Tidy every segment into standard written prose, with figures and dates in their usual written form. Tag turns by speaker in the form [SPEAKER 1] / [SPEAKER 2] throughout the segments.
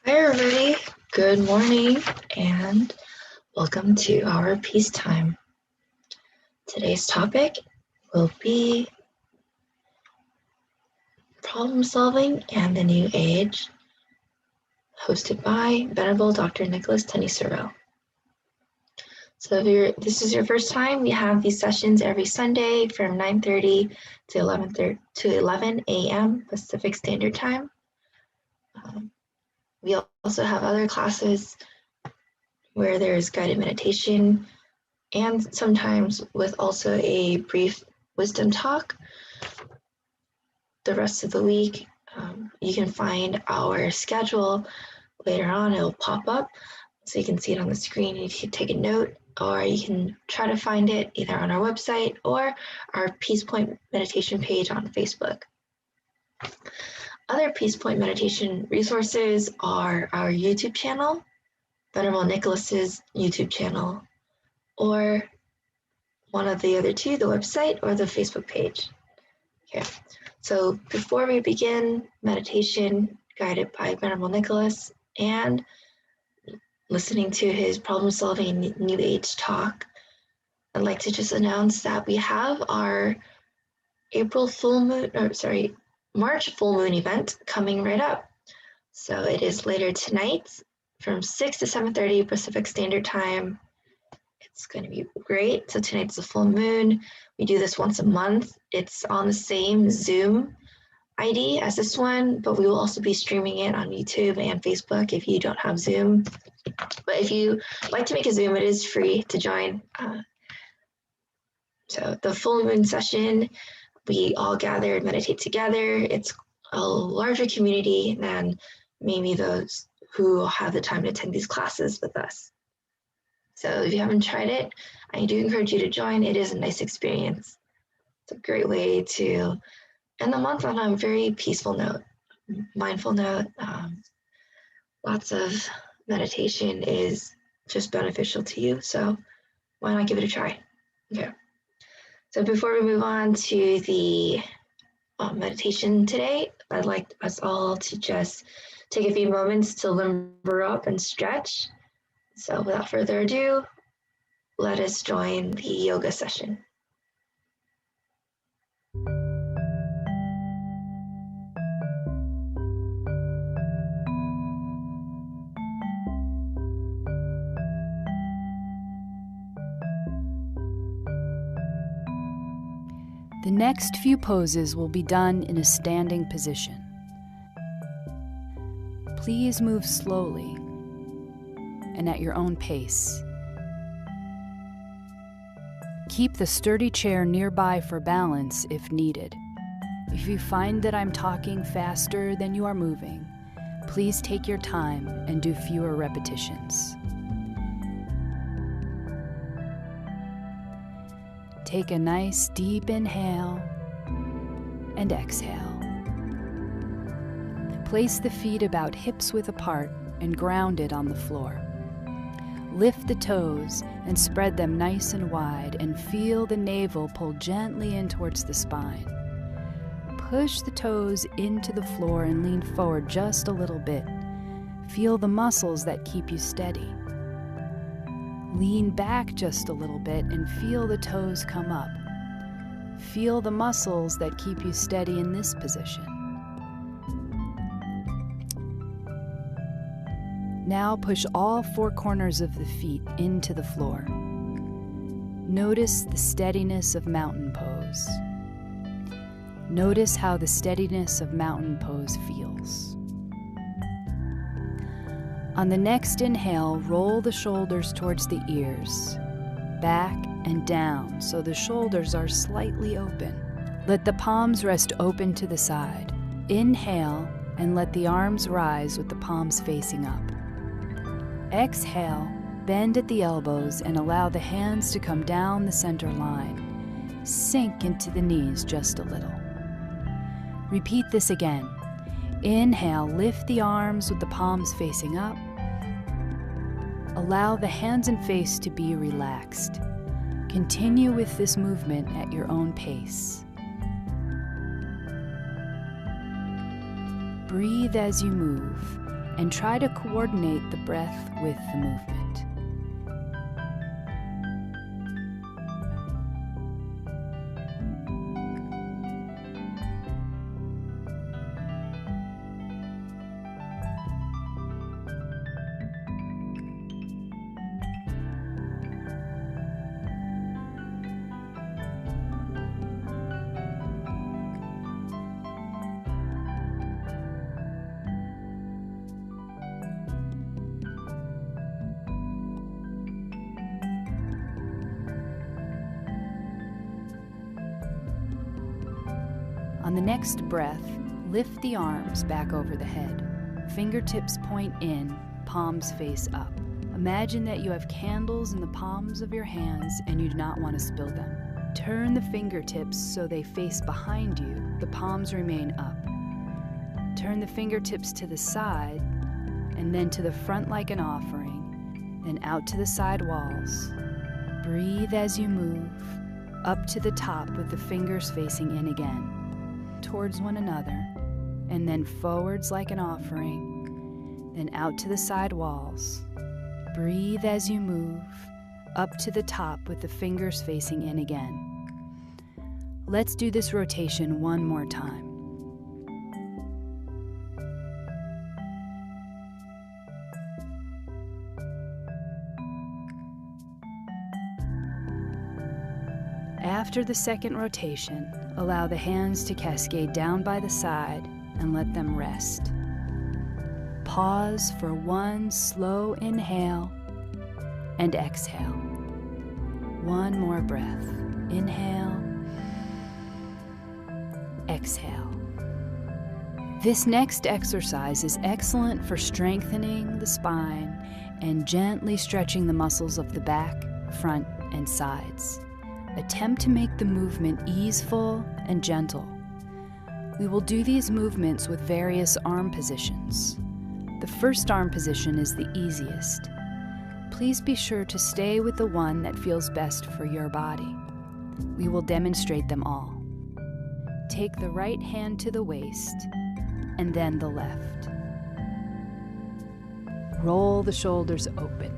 [SPEAKER 1] Hi everybody, good morning and welcome to our peace time. Today's topic will be problem solving and the new age, hosted by Venerable Dr. Nicholas Thanissaro. So if this is your first time, we have these sessions every Sunday from 9:30 to 11 a.m. Pacific Standard Time. We also have other classes where there's guided meditation and sometimes with also a brief wisdom talk. The rest of the week, you can find our schedule later on. It'll pop up so you can see it on the screen. You can take a note, or you can try to find it either on our website or our Peace Point meditation page on Facebook. Other Peace Point meditation resources are our YouTube channel, Venerable Nicholas's YouTube channel, or one of the other two, the website or the Facebook page. Okay, so before we begin meditation guided by Venerable Nicholas and listening to his problem-solving New Age talk, I'd like to just announce that we have our March full moon event coming right up. So it is later tonight from 6 to 7:30 Pacific Standard Time. It's going to be great. So tonight's a full moon. We do this once a month. It's on the same Zoom ID as this one, but we will also be streaming it on YouTube and Facebook if you don't have Zoom. But if you like to make a Zoom, it is free to join. So the full moon session, we all gather and meditate together. It's a larger community than maybe those who have the time to attend these classes with us. So if you haven't tried it, I do encourage you to join. It is a nice experience. It's a great way to end the month on a very peaceful note, mindful note. Lots of meditation is just beneficial to you, so why not give it a try? Okay. So before we move on to the meditation today, I'd like us all to just take a few moments to limber up and stretch. So without further ado, let us join the yoga session.
[SPEAKER 2] The next few poses will be done in a standing position. Please move slowly and at your own pace. Keep the sturdy chair nearby for balance if needed. If you find that I'm talking faster than you are moving, please take your time and do fewer repetitions. Take a nice deep inhale and exhale. Place the feet about hips-width apart and grounded on the floor. Lift the toes and spread them nice and wide and feel the navel pull gently in towards the spine. Push the toes into the floor and lean forward just a little bit. Feel the muscles that keep you steady. Lean back just a little bit and feel the toes come up. Feel the muscles that keep you steady in this position. Now push all four corners of the feet into the floor. Notice the steadiness of mountain pose. Notice how the steadiness of mountain pose feels. On the next inhale, roll the shoulders towards the ears, back and down so the shoulders are slightly open. Let the palms rest open to the side. Inhale and let the arms rise with the palms facing up. Exhale, bend at the elbows and allow the hands to come down the center line. Sink into the knees just a little. Repeat this again. Inhale, lift the arms with the palms facing up. Allow the hands and face to be relaxed. Continue with this movement at your own pace. Breathe as you move and try to coordinate the breath with the movement. On the next breath, lift the arms back over the head. Fingertips point in, palms face up. Imagine that you have candles in the palms of your hands and you do not want to spill them. Turn the fingertips so they face behind you. The palms remain up. Turn the fingertips to the side and then to the front like an offering, then out to the side walls. Breathe as you move, up to the top with the fingers facing in again, towards one another, and then forwards like an offering, then out to the side walls. Breathe as you move, up to the top with the fingers facing in again. Let's do this rotation one more time. After the second rotation, allow the hands to cascade down by the side and let them rest. Pause for one slow inhale and exhale. One more breath. Inhale, exhale. This next exercise is excellent for strengthening the spine and gently stretching the muscles of the back, front, and sides. Attempt to make the movement easeful and gentle. We will do these movements with various arm positions. The first arm position is the easiest. Please be sure to stay with the one that feels best for your body. We will demonstrate them all. Take the right hand to the waist and then the left. Roll the shoulders open.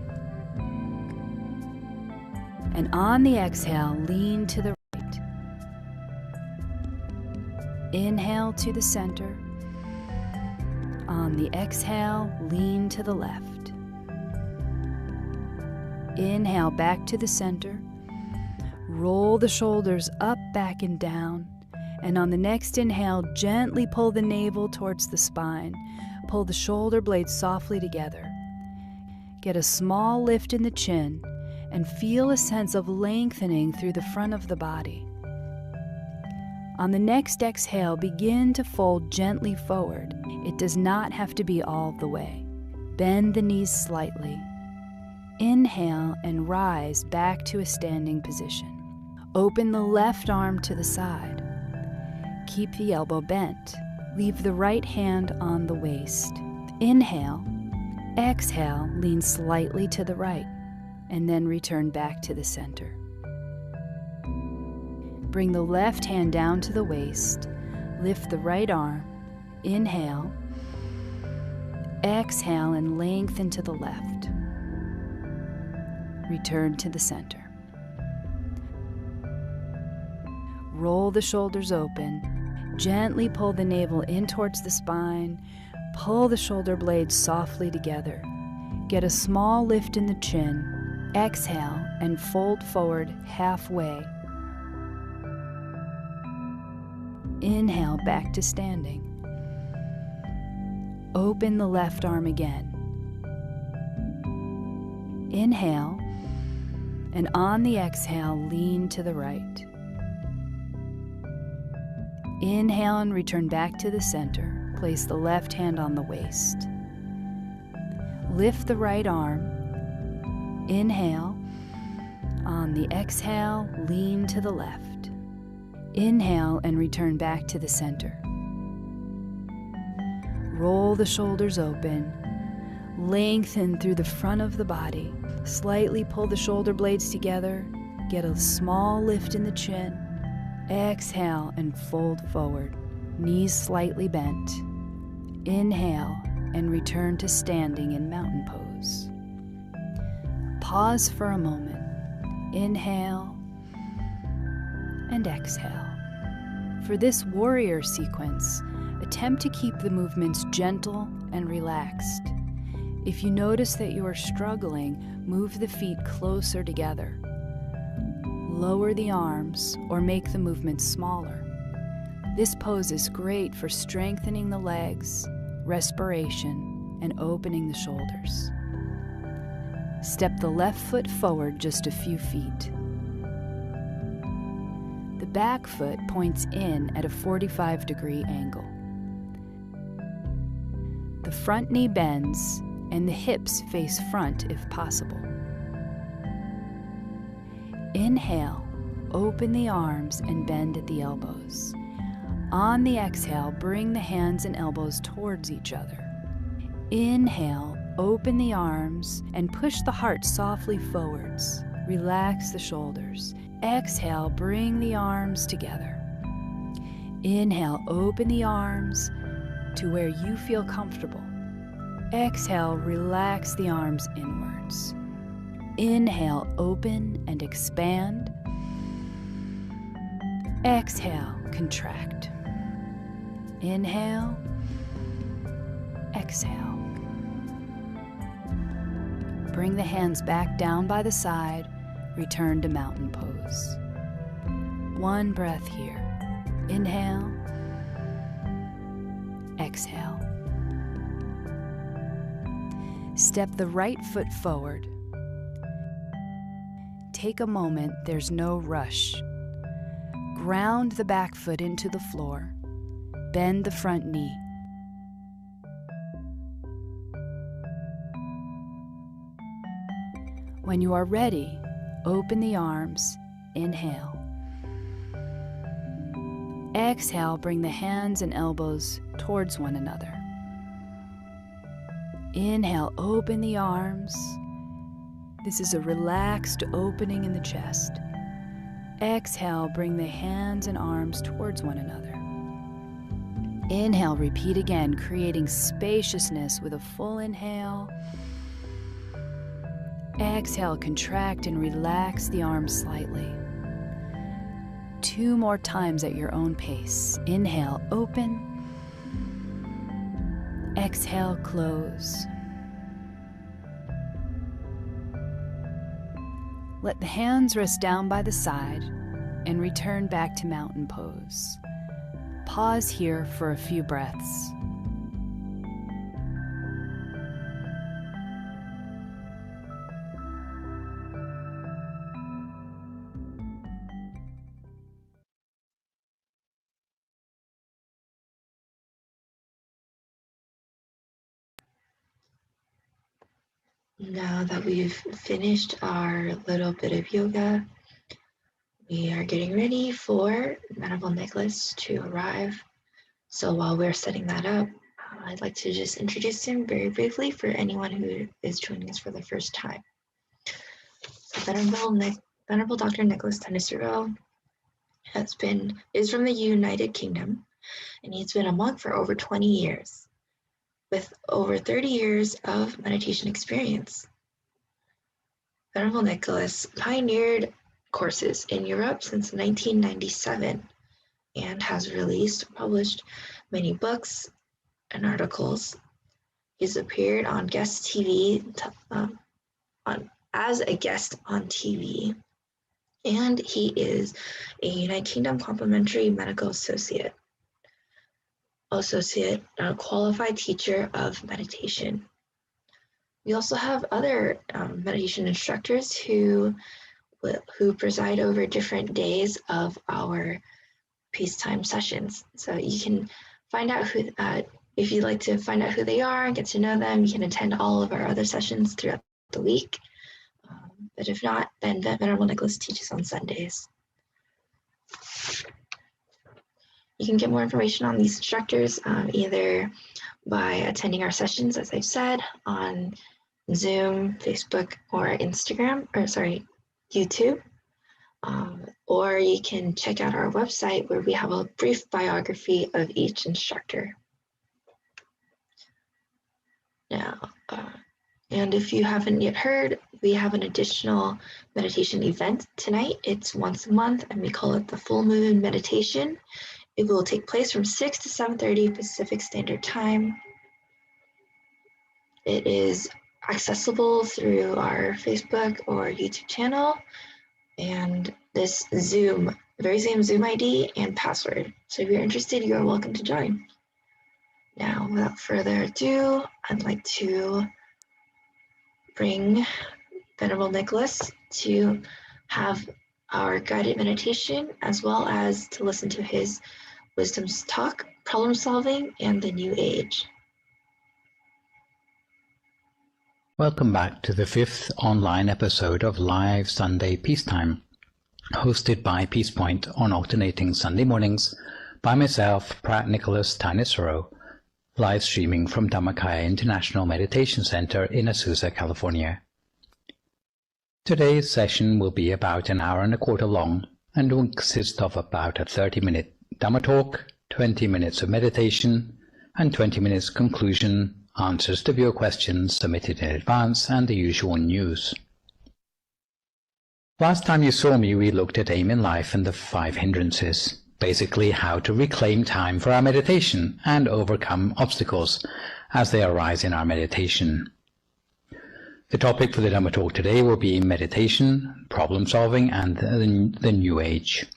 [SPEAKER 2] And on the exhale, lean to the right. Inhale to the center. On the exhale, lean to the left. Inhale back to the center. Roll the shoulders up, back, and down. And on the next inhale, gently pull the navel towards the spine. Pull the shoulder blades softly together. Get a small lift in the chin and feel a sense of lengthening through the front of the body. On the next exhale, begin to fold gently forward. It does not have to be all the way. Bend the knees slightly. Inhale and rise back to a standing position. Open the left arm to the side. Keep the elbow bent. Leave the right hand on the waist. Inhale. Exhale, lean slightly to the right, and then return back to the center. Bring the left hand down to the waist. Lift the right arm. Inhale. Exhale and lengthen to the left. Return to the center. Roll the shoulders open. Gently pull the navel in towards the spine. Pull the shoulder blades softly together. Get a small lift in the chin. Exhale and fold forward halfway. Inhale back to standing. Open the left arm again. Inhale, and on the exhale, lean to the right. Inhale and return back to the center. Place the left hand on the waist. Lift the right arm. Inhale. On the exhale, lean to the left. Inhale and return back to the center. Roll the shoulders open. Lengthen through the front of the body. Slightly pull the shoulder blades together. Get a small lift in the chin. Exhale and fold forward. Knees slightly bent. Inhale. and return to standing in mountain pose. Pause for a moment. Inhale and exhale. For this warrior sequence, attempt to keep the movements gentle and relaxed. If you notice that you are struggling, move the feet closer together. Lower the arms or make the movement smaller. This pose is great for strengthening the legs, respiration, and opening the shoulders. Step the left foot forward just a few feet. The back foot points in at a 45-degree angle. The front knee bends and the hips face front if possible. Inhale, open the arms and bend at the elbows. On the exhale, bring the hands and elbows towards each other. Inhale, open the arms and push the heart softly forwards. Relax the shoulders. Exhale, bring the arms together. Inhale, open the arms to where you feel comfortable. Exhale, relax the arms inwards. Inhale, open and expand. Exhale, contract. Inhale, exhale. Bring the hands back down by the side, return to mountain pose. One breath here. Inhale, exhale. Step the right foot forward. Take a moment, there's no rush. Ground the back foot into the floor. Bend the front knee. When you are ready, open the arms. Inhale. Exhale, bring the hands and elbows towards one another. Inhale, open the arms. This is a relaxed opening in the chest. Exhale, bring the hands and arms towards one another. Inhale, repeat again, creating spaciousness with a full inhale. Exhale, contract and relax the arms slightly. 2 more times at your own pace. Inhale, open. Exhale, close. Let the hands rest down by the side and return back to mountain pose. Pause here for a few breaths.
[SPEAKER 1] Now that we've finished our little bit of yoga, we are getting ready for Venerable Nicholas to arrive. So while we're setting that up, I'd like to just introduce him very briefly for anyone who is joining us for the first time. So Venerable Dr. Nicholas Thanissaro is from the United Kingdom, and he's been a monk for over 20 years, with over 30 years of meditation experience. Venerable Nicholas pioneered courses in Europe since 1997 and has published many books and articles. He's appeared on guest TV, as a guest on TV, and he is a United Kingdom Complementary Medical Associate, qualified teacher of meditation. We also have other meditation instructors who preside over different days of our peacetime sessions. So you can find out if you'd like to find out who they are and get to know them, you can attend all of our other sessions throughout the week. But if not, then Venerable Nicholas teaches on Sundays. You can get more information on these instructors either by attending our sessions, as I've said, on Zoom, Facebook, or YouTube. Or you can check out our website where we have a brief biography of each instructor. Now, and if you haven't yet heard, we have an additional meditation event tonight. It's once a month, and we call it the Full Moon Meditation. It will take place from 6 to 7:30 Pacific Standard Time. It is accessible through our Facebook or YouTube channel, and this very same Zoom ID and password. So if you're interested, you are welcome to join. Now, without further ado, I'd like to bring Venerable Nicholas to have our guided meditation, as well as to listen to his wisdom's talk, problem solving, and the new age.
[SPEAKER 3] Welcome back to the 5th online episode of Live Sunday Peacetime, hosted by Peace Point on alternating Sunday mornings by myself, Phra Nicholas Thanissaro, live streaming from Dhamma International Meditation Center in Azusa, California. Today's session will be about an hour and a quarter long and will consist of about a 30-minute Dhamma talk, 20 minutes of meditation, and 20 minutes conclusion, answers to your questions submitted in advance, and the usual news. Last time you saw me, we looked at aim in life and the 5 hindrances, basically how to reclaim time for our meditation and overcome obstacles as they arise in our meditation. The topic for the Dhamma talk today will be meditation, problem solving, and the new age.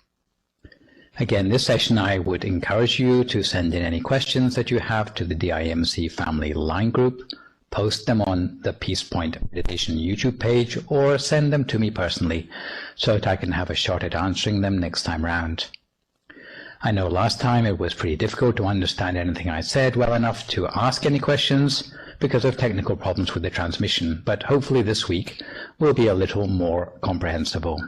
[SPEAKER 3] Again, this session I would encourage you to send in any questions that you have to the DIMC family line group, post them on the Peace Point Meditation YouTube page, or send them to me personally so that I can have a shot at answering them next time round. I know last time it was pretty difficult to understand anything I said well enough to ask any questions because of technical problems with the transmission, but hopefully this week will be a little more comprehensible.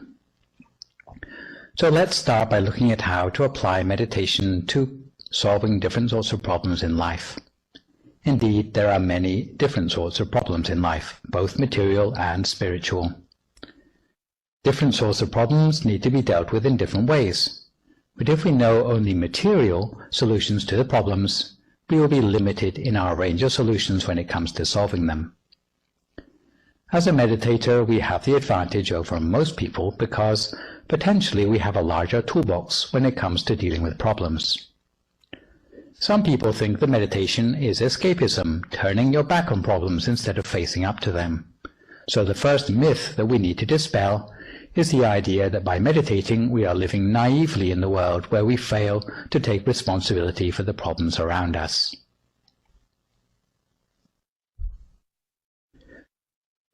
[SPEAKER 3] So let's start by looking at how to apply meditation to solving different sorts of problems in life. Indeed, there are many different sorts of problems in life, both material and spiritual. Different sorts of problems need to be dealt with in different ways. But if we know only material solutions to the problems, we will be limited in our range of solutions when it comes to solving them. As a meditator, we have the advantage over most people because potentially we have a larger toolbox when it comes to dealing with problems. Some people think that meditation is escapism, turning your back on problems instead of facing up to them. So the first myth that we need to dispel is the idea that by meditating we are living naively in the world where we fail to take responsibility for the problems around us.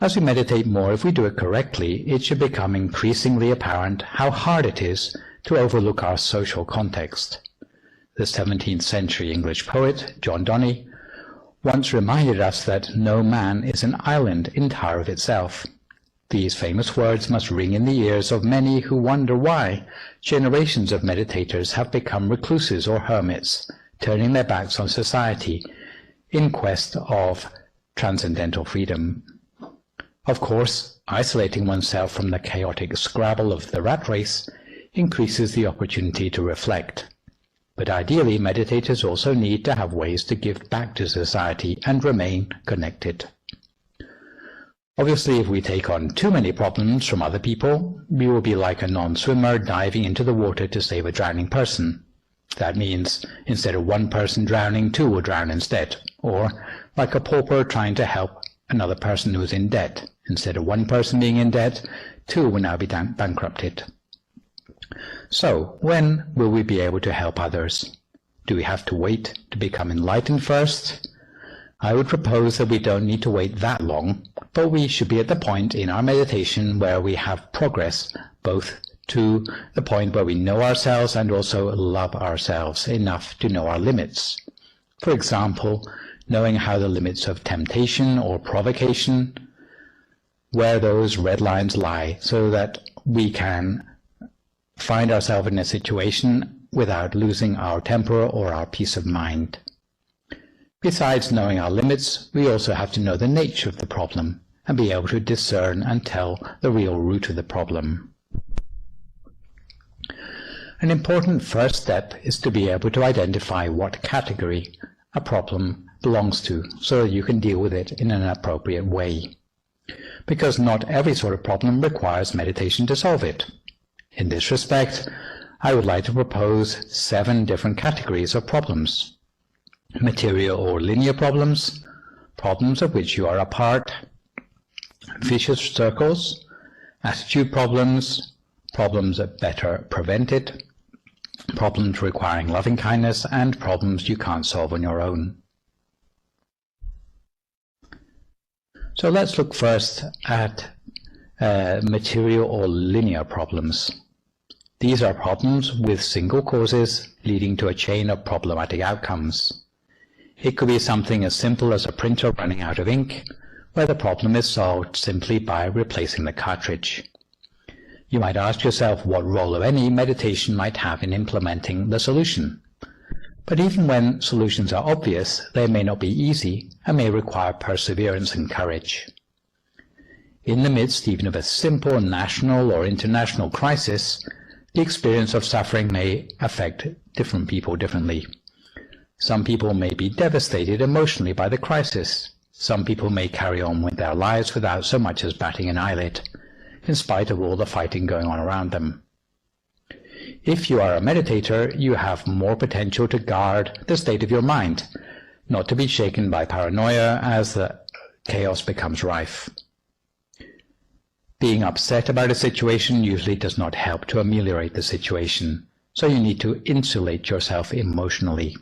[SPEAKER 3] As we meditate more, if we do it correctly, it should become increasingly apparent how hard it is to overlook our social context. The 17th century English poet, John Donne, once reminded us that no man is an island entire of itself. These famous words must ring in the ears of many who wonder why generations of meditators have become recluses or hermits, turning their backs on society in quest of transcendental freedom. Of course, isolating oneself from the chaotic scrabble of the rat race increases the opportunity to reflect. But ideally, meditators also need to have ways to give back to society and remain connected. Obviously, if we take on too many problems from other people, we will be like a non-swimmer diving into the water to save a drowning person. That means instead of one person drowning, 2 will drown instead. Or like a pauper trying to help another person who is in debt. Instead of one person being in debt, 2 will now be bankrupted. So, when will we be able to help others? Do we have to wait to become enlightened first? I would propose that we don't need to wait that long, but we should be at the point in our meditation where we have progress, both to the point where we know ourselves and also love ourselves enough to know our limits. For example, knowing how the limits of temptation or provocation, where those red lines lie, so that we can find ourselves in a situation without losing our temper or our peace of mind. Besides knowing our limits, we also have to know the nature of the problem and be able to discern and tell the real root of the problem. An important first step is to be able to identify what category a problem belongs to, so that you can deal with it in an appropriate way. Because not every sort of problem requires meditation to solve it. In this respect, I would like to propose 7 different categories of problems: material or linear problems, problems of which you are a part, vicious circles, attitude problems, problems that better prevented, problems requiring loving kindness, and problems you can't solve on your own. So let's look first at material or linear problems. These are problems with single causes leading to a chain of problematic outcomes. It could be something as simple as a printer running out of ink, where the problem is solved simply by replacing the cartridge. You might ask yourself what role, if any, meditation might have in implementing the solution. But even when solutions are obvious, they may not be easy and may require perseverance and courage. In the midst even of a simple national or international crisis, the experience of suffering may affect different people differently. Some people may be devastated emotionally by the crisis. Some people may carry on with their lives without so much as batting an eyelid, in spite of all the fighting going on around them. If you are a meditator, you have more potential to guard the state of your mind, not to be shaken by paranoia as the chaos becomes rife. Being upset about a situation usually does not help to ameliorate the situation, so you need to insulate yourself emotionally.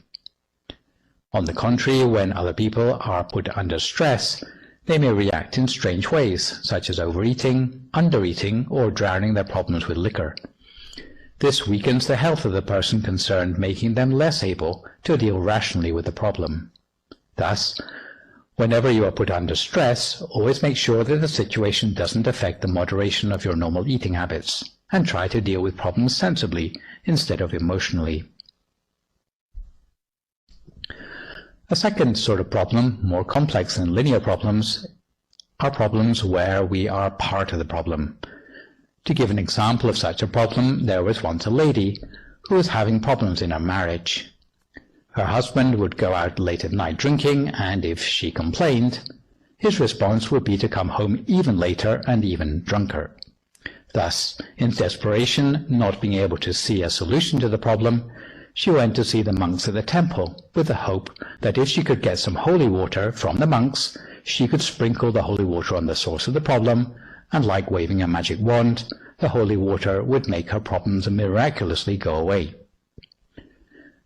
[SPEAKER 3] On the contrary, when other people are put under stress, they may react in strange ways, such as overeating, undereating, or drowning their problems with liquor. This weakens the health of the person concerned, making them less able to deal rationally with the problem. Thus, whenever you are put under stress, always make sure that the situation doesn't affect the moderation of your normal eating habits, and try to deal with problems sensibly instead of emotionally. A second sort of problem, more complex than linear problems, are problems where we are part of the problem. To give an example of such a problem, there was once a lady who was having problems in her marriage. Her husband would go out late at night drinking, and if she complained, his response would be to come home even later and even drunker. Thus, in desperation, not being able to see a solution to the problem, she went to see the monks at the temple, with the hope that if she could get some holy water from the monks, she could sprinkle the holy water on the source of the problem, and like waving a magic wand, the holy water would make her problems miraculously go away.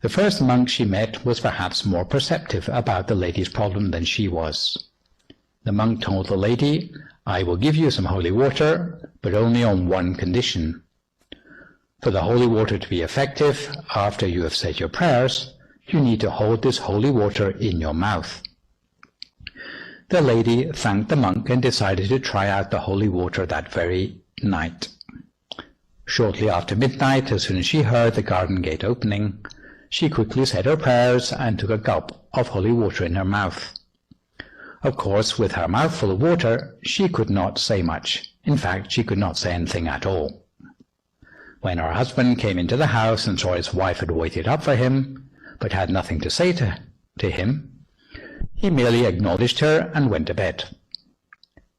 [SPEAKER 3] The first monk she met was perhaps more perceptive about the lady's problem than she was. The monk told the lady, "I will give you some holy water, but only on one condition. For the holy water to be effective, after you have said your prayers, you need to hold this holy water in your mouth." The lady thanked the monk and decided to try out the holy water that very night. Shortly after midnight, as soon as she heard the garden gate opening, she quickly said her prayers and took a gulp of holy water in her mouth. Of course, with her mouth full of water, she could not say much. In fact, she could not say anything at all. When her husband came into the house and saw his wife had waited up for him, but had nothing to say to him, he merely acknowledged her and went to bed.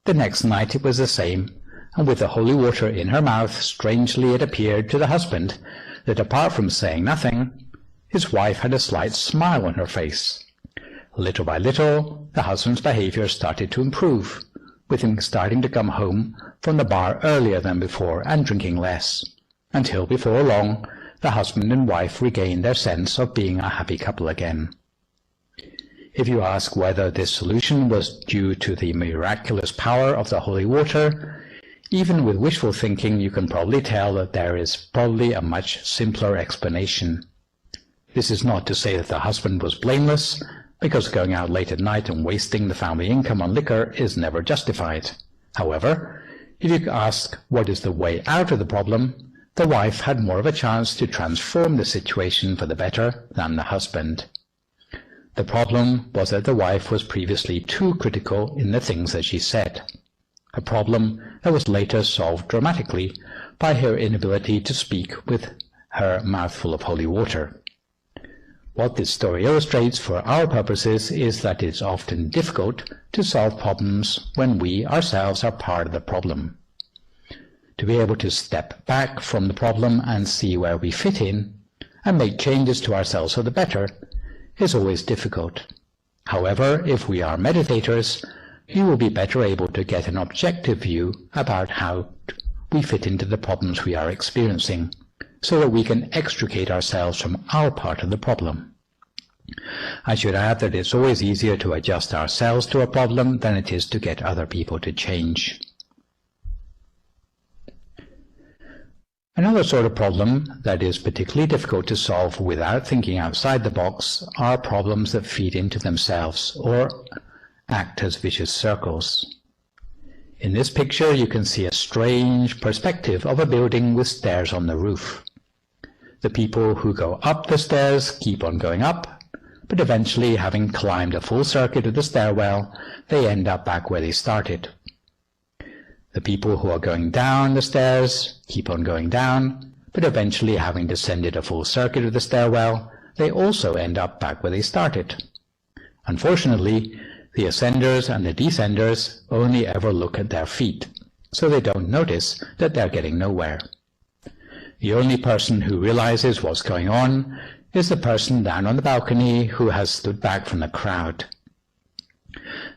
[SPEAKER 3] The next night it was the same, and with the holy water in her mouth, strangely it appeared to the husband that apart from saying nothing, his wife had a slight smile on her face. Little by little, the husband's behavior started to improve, with him starting to come home from the bar earlier than before and drinking less, until before long the husband and wife regained their sense of being a happy couple again. If you ask whether this solution was due to the miraculous power of the holy water, even with wishful thinking you can probably tell that there is probably a much simpler explanation. This is not to say that the husband was blameless, because going out late at night and wasting the family income on liquor is never justified. However, if you ask what is the way out of the problem, the wife had more of a chance to transform the situation for the better than the husband. The problem was that the wife was previously too critical in the things that she said, a problem that was later solved dramatically by her inability to speak with her mouthful of holy water. What this story illustrates for our purposes is that it's often difficult to solve problems when we ourselves are part of the problem. To be able to step back from the problem and see where we fit in and make changes to ourselves for the better is always difficult. However, if we are meditators, we will be better able to get an objective view about how we fit into the problems we are experiencing, so that we can extricate ourselves from our part of the problem. I should add that it's always easier to adjust ourselves to a problem than it is to get other people to change. Another sort of problem that is particularly difficult to solve without thinking outside the box are problems that feed into themselves or act as vicious circles. In this picture you can see a strange perspective of a building with stairs on the roof. The people who go up the stairs keep on going up, but eventually, having climbed a full circuit of the stairwell, they end up back where they started. The people who are going down the stairs keep on going down, but eventually, having descended a full circuit of the stairwell, they also end up back where they started. Unfortunately, the ascenders and the descenders only ever look at their feet, so they don't notice that they're getting nowhere. The only person who realizes what's going on is the person down on the balcony who has stood back from the crowd.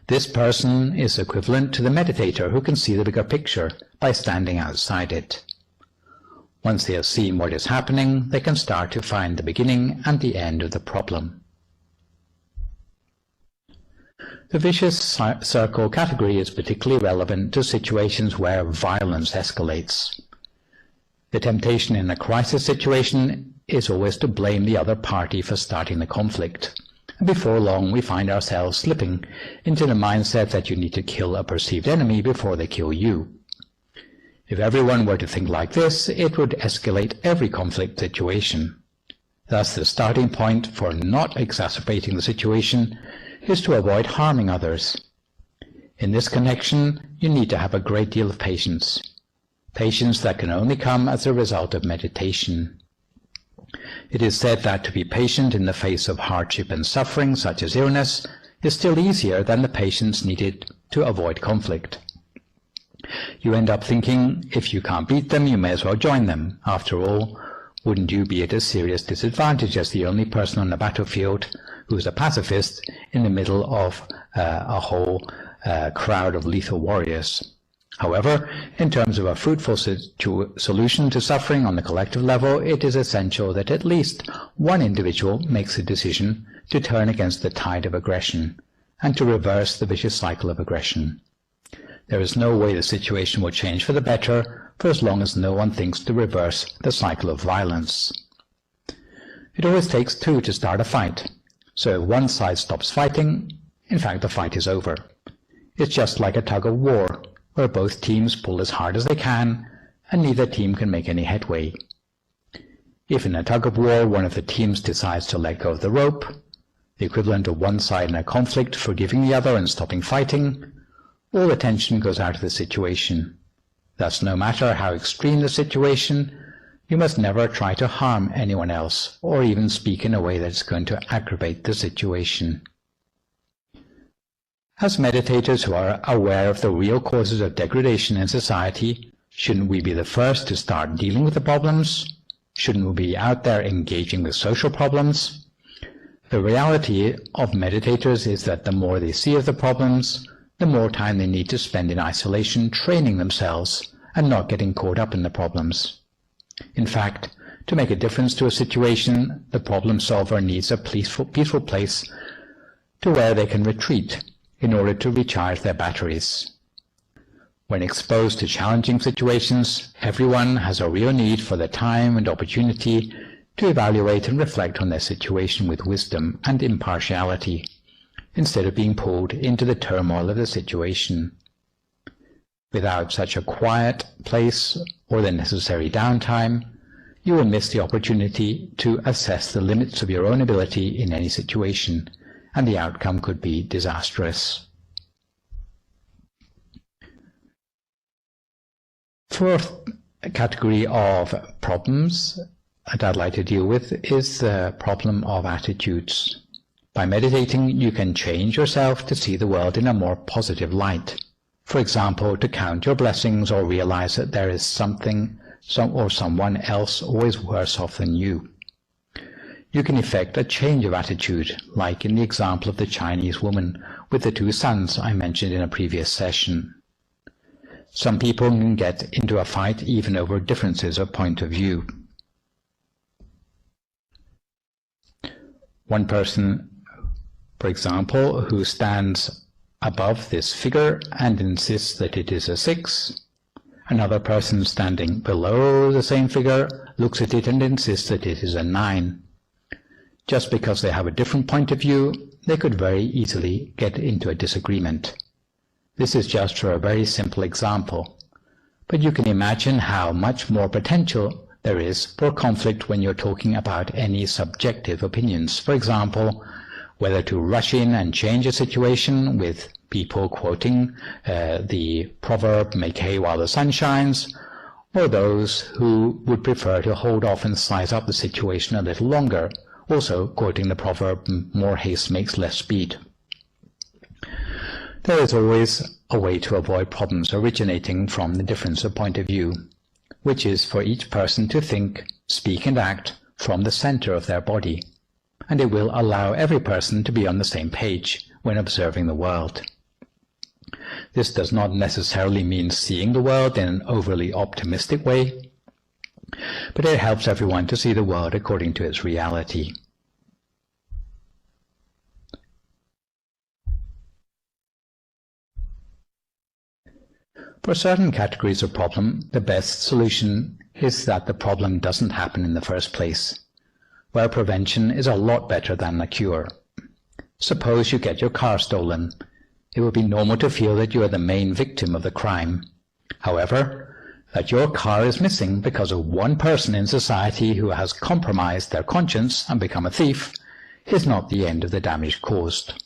[SPEAKER 3] This person is equivalent to the meditator who can see the bigger picture by standing outside it. Once they have seen what is happening, they can start to find the beginning and the end of the problem. The vicious circle category is particularly relevant to situations where violence escalates. The temptation in a crisis situation is always to blame the other party for starting the conflict. And before long, we find ourselves slipping into the mindset that you need to kill a perceived enemy before they kill you. If everyone were to think like this, it would escalate every conflict situation. Thus, the starting point for not exacerbating the situation is to avoid harming others. In this connection, you need to have a great deal of patience. Patience that can only come as a result of meditation. It is said that to be patient in the face of hardship and suffering, such as illness, is still easier than the patience needed to avoid conflict. You end up thinking, if you can't beat them, you may as well join them. After all, wouldn't you be at a serious disadvantage as the only person on the battlefield who's a pacifist in the middle of a whole crowd of lethal warriors? However, in terms of a fruitful solution to suffering on the collective level, it is essential that at least one individual makes a decision to turn against the tide of aggression and to reverse the vicious cycle of aggression. There is no way the situation will change for the better for as long as no one thinks to reverse the cycle of violence. It always takes two to start a fight, so if one side stops fighting, in fact the fight is over. It's just like a tug of war, where both teams pull as hard as they can, and neither team can make any headway. If in a tug of war one of the teams decides to let go of the rope, the equivalent of one side in a conflict forgiving the other and stopping fighting, all the tension goes out of the situation. Thus, no matter how extreme the situation, you must never try to harm anyone else, or even speak in a way that is going to aggravate the situation. As meditators who are aware of the real causes of degradation in society, shouldn't we be the first to start dealing with the problems? Shouldn't we be out there engaging with social problems? The reality of meditators is that the more they see of the problems, the more time they need to spend in isolation training themselves and not getting caught up in the problems. In fact, to make a difference to a situation, the problem solver needs a peaceful place to where they can retreat in order to recharge their batteries. When exposed to challenging situations, everyone has a real need for the time and opportunity to evaluate and reflect on their situation with wisdom and impartiality, instead of being pulled into the turmoil of the situation. Without such a quiet place or the necessary downtime, you will miss the opportunity to assess the limits of your own ability in any situation, and the outcome could be disastrous. Fourth category of problems that I'd like to deal with is the problem of attitudes. By meditating, you can change yourself to see the world in a more positive light. For example, to count your blessings or realize that there is something or someone else always worse off than you. You can effect a change of attitude, like in the example of the Chinese woman with the 2 sons I mentioned in a previous session. Some people can get into a fight even over differences of point of view. One person, for example, who stands above this figure and insists that it is a 6. Another person standing below the same figure looks at it and insists that it is a 9. Just because they have a different point of view, they could very easily get into a disagreement. This is just for a very simple example, but you can imagine how much more potential there is for conflict when you're talking about any subjective opinions. For example, whether to rush in and change a situation with people quoting the proverb, "Make hay while the sun shines," or those who would prefer to hold off and size up the situation a little longer, also quoting the proverb, "More haste makes less speed." There is always a way to avoid problems originating from the difference of point of view, which is for each person to think, speak and act from the center of their body, and it will allow every person to be on the same page when observing the world. This does not necessarily mean seeing the world in an overly optimistic way, but it helps everyone to see the world according to its reality. For certain categories of problem, the best solution is that the problem doesn't happen in the first place, where prevention is a lot better than a cure. Suppose you get your car stolen. It would be normal to feel that you are the main victim of the crime. However, that your car is missing because of one person in society who has compromised their conscience and become a thief is not the end of the damage caused.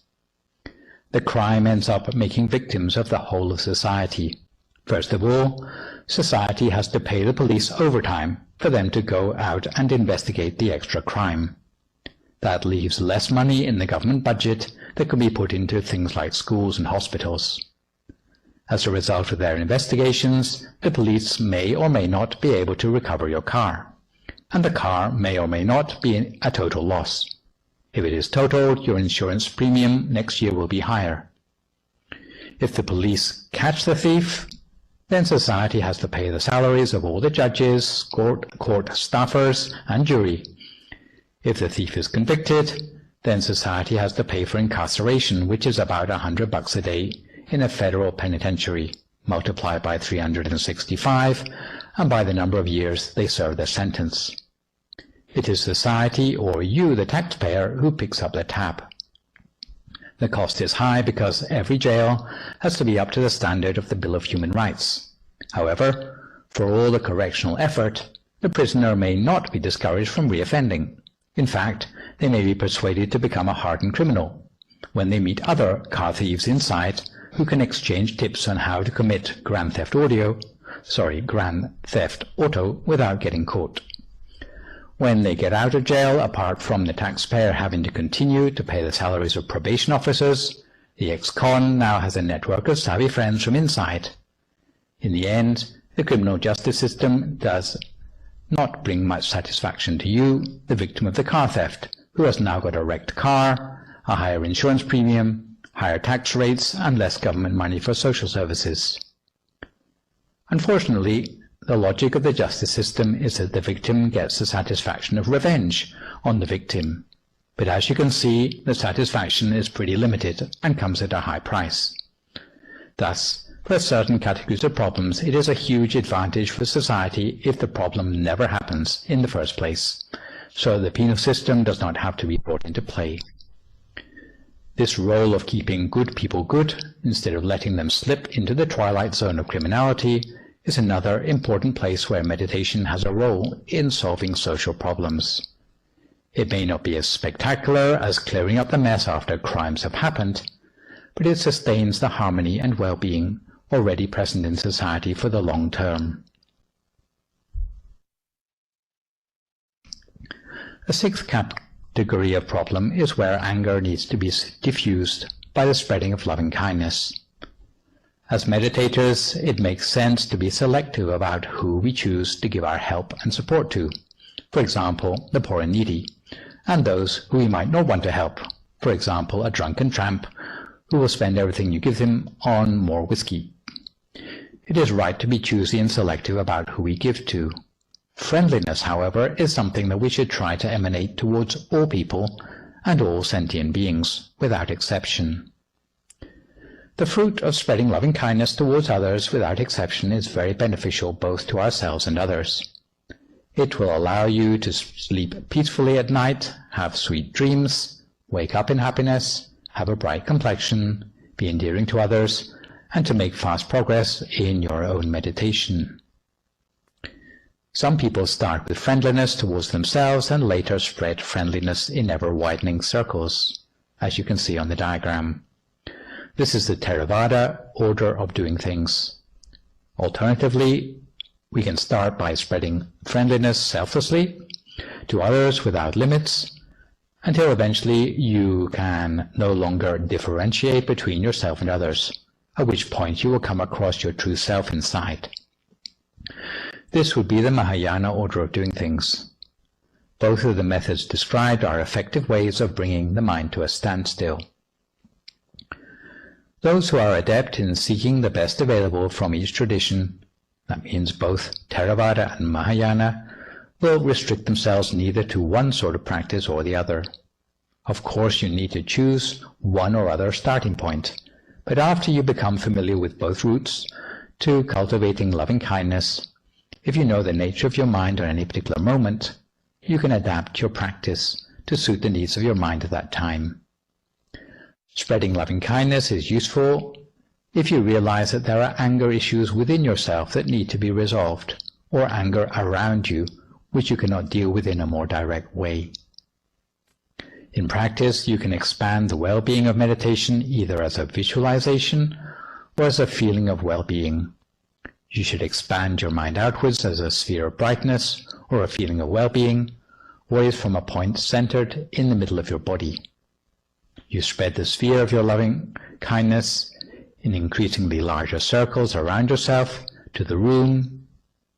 [SPEAKER 3] The crime ends up making victims of the whole of society. First of all, society has to pay the police overtime for them to go out and investigate the extra crime. That leaves less money in the government budget that can be put into things like schools and hospitals. As a result of their investigations, the police may or may not be able to recover your car, and the car may or may not be a total loss. If it is totaled, your insurance premium next year will be higher. If the police catch the thief, then society has to pay the salaries of all the judges, court staffers, and jury. If the thief is convicted, then society has to pay for incarceration, which is about $100 a day in a federal penitentiary, multiplied by 365, and by the number of years they serve their sentence. It is society, or you, the taxpayer, who picks up the tab. The cost is high because every jail has to be up to the standard of the Bill of Human Rights. However, for all the correctional effort, the prisoner may not be discouraged from reoffending. In fact, they may be persuaded to become a hardened criminal when they meet other car thieves inside who can exchange tips on how to commit Grand Theft Auto without getting caught. When they get out of jail, apart from the taxpayer having to continue to pay the salaries of probation officers, the ex-con now has a network of savvy friends from inside. In the end, the criminal justice system does not bring much satisfaction to you, the victim of the car theft, who has now got a wrecked car, a higher insurance premium, higher tax rates, and less government money for social services. Unfortunately, the logic of the justice system is that the victim gets the satisfaction of revenge on the victim. But as you can see, the satisfaction is pretty limited and comes at a high price. Thus, for certain categories of problems, it is a huge advantage for society if the problem never happens in the first place, so the penal system does not have to be brought into play. This role of keeping good people good, instead of letting them slip into the twilight zone of criminality, is another important place where meditation has a role in solving social problems. It may not be as spectacular as clearing up the mess after crimes have happened, but it sustains the harmony and well-being already present in society for the long term. A sixth category of problem is where anger needs to be diffused by the spreading of loving kindness. As meditators, it makes sense to be selective about who we choose to give our help and support to, for example, the poor and needy, and those who we might not want to help, for example, a drunken tramp who will spend everything you give him on more whiskey. It is right to be choosy and selective about who we give to. Friendliness, however, is something that we should try to emanate towards all people and all sentient beings, without exception. The fruit of spreading loving kindness towards others without exception is very beneficial both to ourselves and others. It will allow you to sleep peacefully at night, have sweet dreams, wake up in happiness, have a bright complexion, be endearing to others, and to make fast progress in your own meditation. Some people start with friendliness towards themselves and later spread friendliness in ever-widening circles, as you can see on the diagram. This is the Theravada order of doing things. Alternatively, we can start by spreading friendliness selflessly to others without limits, until eventually you can no longer differentiate between yourself and others, at which point you will come across your true self inside. This would be the Mahayana order of doing things. Both of the methods described are effective ways of bringing the mind to a standstill. Those who are adept in seeking the best available from each tradition, that means both Theravada and Mahayana, will restrict themselves neither to one sort of practice or the other. Of course, you need to choose one or other starting point, but after you become familiar with both routes to cultivating loving kindness, if you know the nature of your mind at any particular moment, you can adapt your practice to suit the needs of your mind at that time. Spreading loving kindness is useful if you realize that there are anger issues within yourself that need to be resolved, or anger around you which you cannot deal with in a more direct way. In practice, you can expand the well-being of meditation either as a visualization or as a feeling of well-being. You should expand your mind outwards as a sphere of brightness or a feeling of well-being, or is from a point centered in the middle of your body. You spread the sphere of your loving kindness in increasingly larger circles around yourself to the room,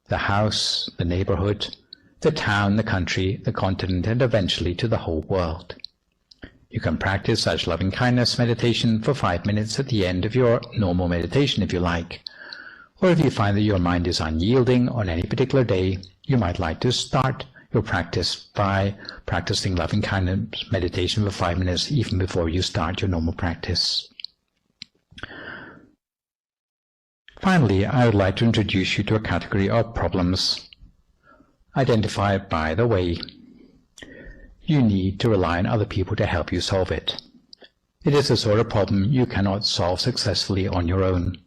[SPEAKER 3] the house, the neighborhood, the town, the country, the continent, and eventually to the whole world. You can practice such loving kindness meditation for 5 minutes at the end of your normal meditation if you like. Or if you find that your mind is unyielding on any particular day, you might like to start your practice by practicing loving kindness meditation for 5 minutes even before you start your normal practice. Finally, I would like to introduce you to a category of problems identified by the way you need to rely on other people to help you solve it. It is the sort of problem you cannot solve successfully on your own.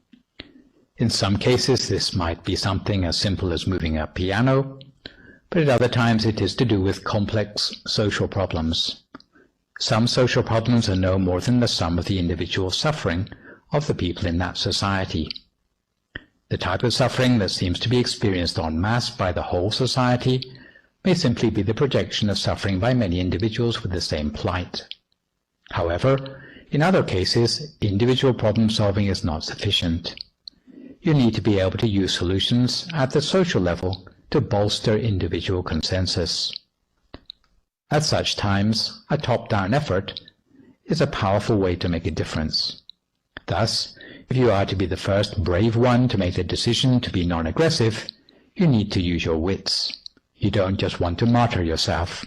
[SPEAKER 3] In some cases, this might be something as simple as moving a piano, but at other times it is to do with complex social problems. Some social problems are no more than the sum of the individual suffering of the people in that society. The type of suffering that seems to be experienced en masse by the whole society may simply be the projection of suffering by many individuals with the same plight. However, in other cases, individual problem solving is not sufficient. You need to be able to use solutions at the social level to bolster individual consensus. At such times, a top-down effort is a powerful way to make a difference. Thus, if you are to be the first brave one to make the decision to be non-aggressive, you need to use your wits. You don't just want to martyr yourself.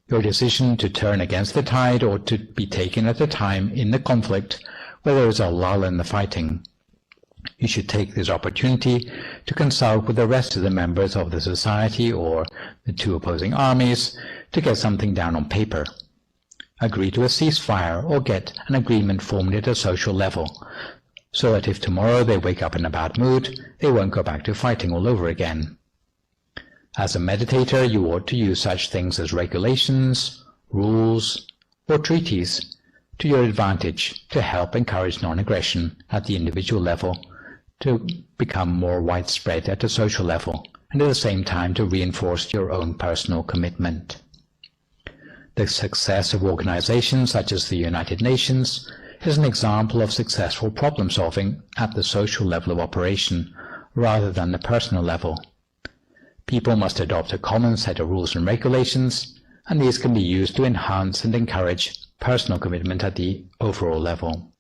[SPEAKER 3] Your decision to turn against the tide ought to be taken at a time in the conflict where there is a lull in the fighting. You should take this opportunity to consult with the rest of the members of the society or the two opposing armies to get something down on paper. Agree to a ceasefire or get an agreement formed at a social level, so that if tomorrow they wake up in a bad mood, they won't go back to fighting all over again. As a meditator, you ought to use such things as regulations, rules, or treaties to your advantage to help encourage non-aggression at the individual level, to become more widespread at a social level, and at the same time to reinforce your own personal commitment. The success of organizations such as the United Nations is an example of successful problem solving at the social level of operation rather than the personal level. People must adopt a common set of rules and regulations, and these can be used to enhance and encourage personal commitment at the overall level.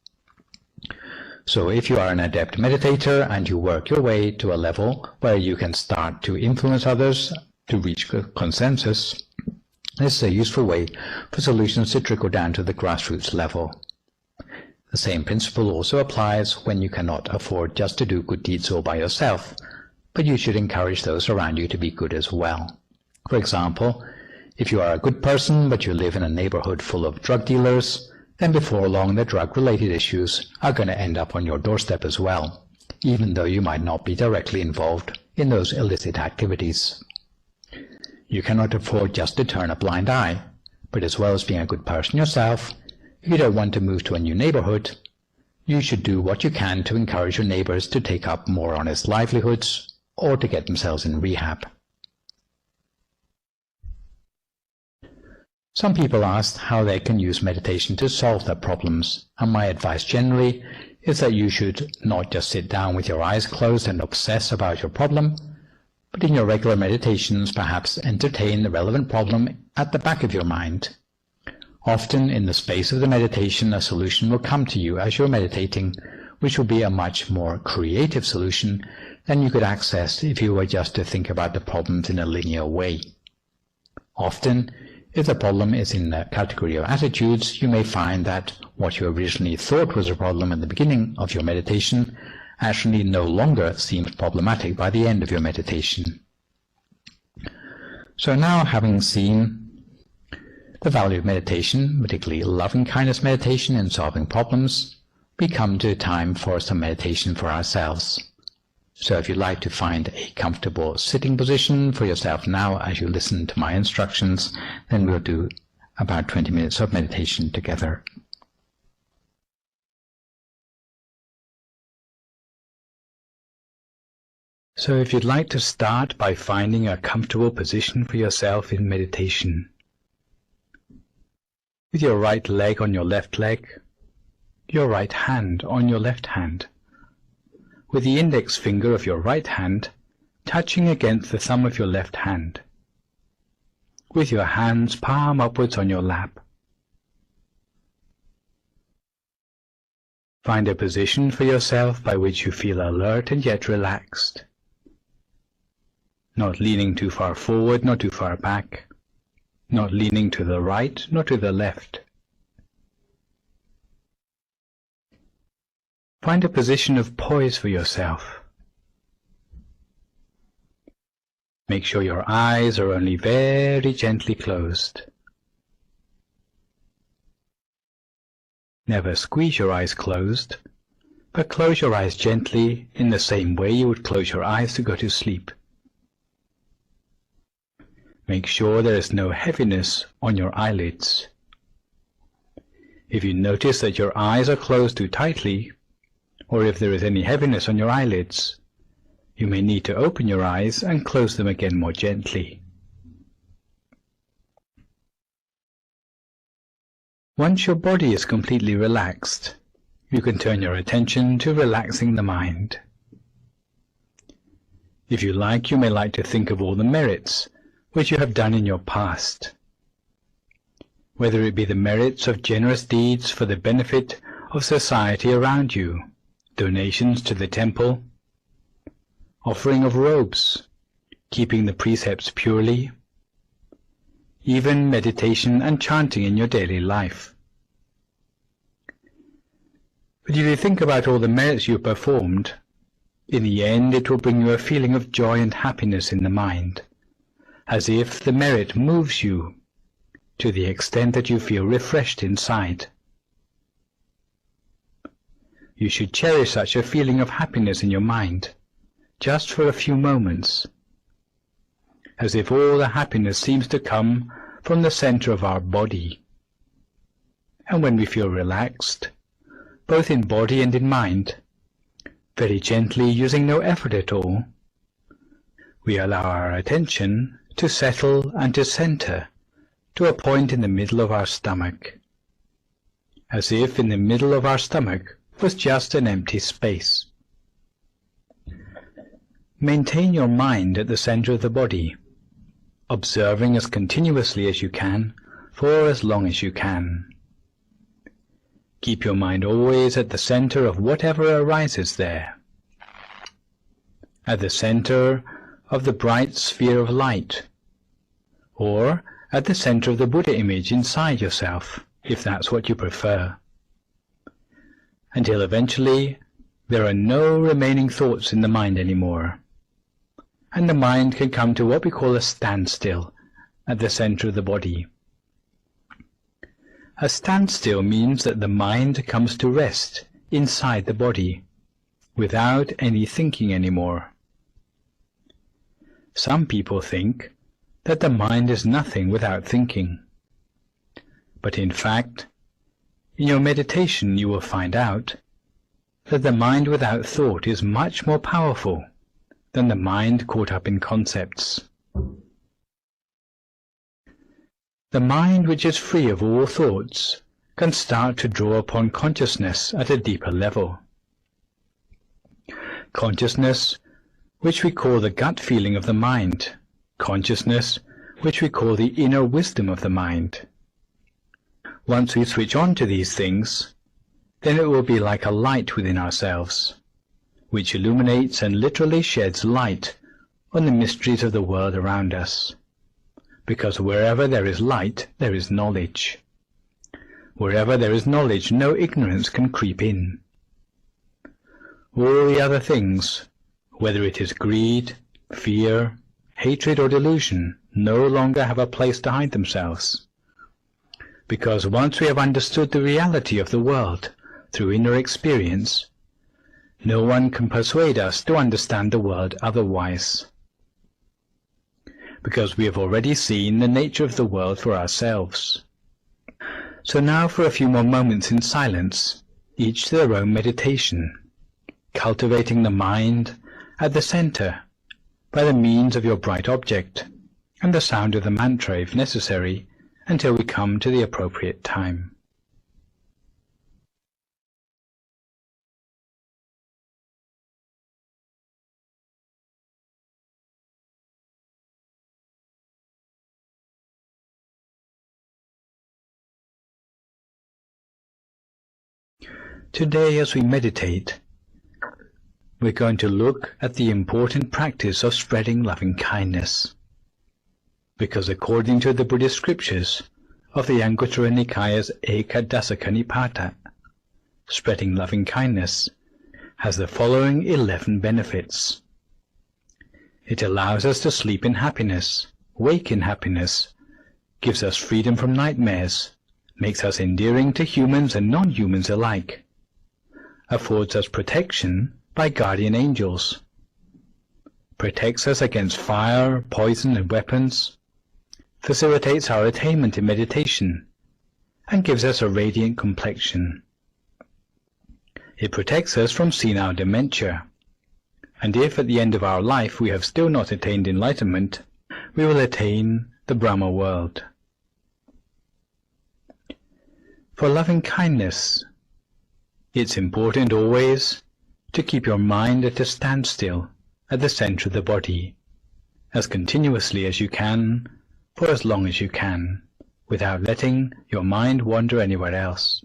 [SPEAKER 3] So if you are an adept meditator and you work your way to a level where you can start to influence others to reach consensus, this is a useful way for solutions to trickle down to the grassroots level. The same principle also applies when you cannot afford just to do good deeds all by yourself, but you should encourage those around you to be good as well. For example, if you are a good person but you live in a neighborhood full of drug dealers, then before long the drug-related issues are going to end up on your doorstep as well, even though you might not be directly involved in those illicit activities. You cannot afford just to turn a blind eye, but as well as being a good person yourself, if you don't want to move to a new neighborhood, you should do what you can to encourage your neighbors to take up more honest livelihoods or to get themselves in rehab. Some people ask how they can use meditation to solve their problems, and my advice generally is that you should not just sit down with your eyes closed and obsess about your problem, but in your regular meditations perhaps entertain the relevant problem at the back of your mind. Often in the space of the meditation a solution will come to you as you're meditating, which will be a much more creative solution than you could access if you were just to think about the problems in a linear way. Often, if the problem is in the category of attitudes, you may find that what you originally thought was a problem at the beginning of your meditation actually no longer seems problematic by the end of your meditation. So now, having seen the value of meditation, particularly loving-kindness meditation in solving problems, we come to a time for some meditation for ourselves. So if you'd like to find a comfortable sitting position for yourself now as you listen to my instructions, then we'll do about 20 minutes of meditation together. So if you'd like to start by finding a comfortable position for yourself in meditation, with your right leg on your left leg, your right hand on your left hand, with the index finger of your right hand touching against the thumb of your left hand, with your hands palm upwards on your lap. Find a position for yourself by which you feel alert and yet relaxed, not leaning too far forward nor too far back, not leaning to the right nor to the left. Find a position of poise for yourself. Make sure your eyes are only very gently closed. Never squeeze your eyes closed, but close your eyes gently in the same way you would close your eyes to go to sleep. Make sure there is no heaviness on your eyelids. If you notice that your eyes are closed too tightly, or if there is any heaviness on your eyelids, you may need to open your eyes and close them again more gently. Once your body is completely relaxed, you can turn your attention to relaxing the mind. If you like, you may like to think of all the merits which you have done in your past, whether it be the merits of generous deeds for the benefit of society around you, donations to the temple, offering of robes, keeping the precepts purely, even meditation and chanting in your daily life. But if you think about all the merits you performed, in the end it will bring you a feeling of joy and happiness in the mind, as if the merit moves you to the extent that you feel refreshed inside. You should cherish such a feeling of happiness in your mind, just for a few moments, as if all the happiness seems to come from the center of our body. And when we feel relaxed, both in body and in mind, very gently, using no effort at all, we allow our attention to settle and to center to a point in the middle of our stomach, as if in the middle of our stomach was just an empty space. Maintain your mind at the center of the body, observing as continuously as you can for as long as you can. Keep your mind always at the center of whatever arises there, at the center of the bright sphere of light, or at the center of the Buddha image inside yourself, if that's what you prefer, until eventually there are no remaining thoughts in the mind anymore, and the mind can come to what we call a standstill at the center of the body. A standstill means that the mind comes to rest inside the body, without any thinking anymore. Some people think that the mind is nothing without thinking. But in fact, in your meditation you will find out that the mind without thought is much more powerful than the mind caught up in concepts. The mind which is free of all thoughts can start to draw upon consciousness at a deeper level. Consciousness, which we call the gut feeling of the mind, consciousness, which we call the inner wisdom of the mind. Once we switch on to these things, then it will be like a light within ourselves, which illuminates and literally sheds light on the mysteries of the world around us. Because wherever there is light, there is knowledge. Wherever there is knowledge, no ignorance can creep in. All the other things, whether it is greed, fear, hatred or delusion, no longer have a place to hide themselves. Because once we have understood the reality of the world through inner experience, no one can persuade us to understand the world otherwise. Because we have already seen the nature of the world for ourselves. So now for a few more moments in silence, each to their own meditation, cultivating the mind at the center by the means of your bright object and the sound of the mantra if necessary, until we come to the appropriate time. Today, as we meditate, we're going to look at the important practice of spreading loving kindness. Because according to the Buddhist scriptures of the Anguttara Nikaya's Ekadasaka Nipata, spreading loving kindness has the following 11 benefits. It allows us to sleep in happiness, wake in happiness, gives us freedom from nightmares, makes us endearing to humans and non-humans alike, affords us protection by guardian angels, protects us against fire, poison and weapons, facilitates our attainment in meditation, and gives us a radiant complexion. It protects us from senile dementia, and if at the end of our life we have still not attained enlightenment, we will attain the Brahma world. For loving kindness, it's important always to keep your mind at a standstill at the center of the body, as continuously as you can, for as long as you can, without letting your mind wander anywhere else.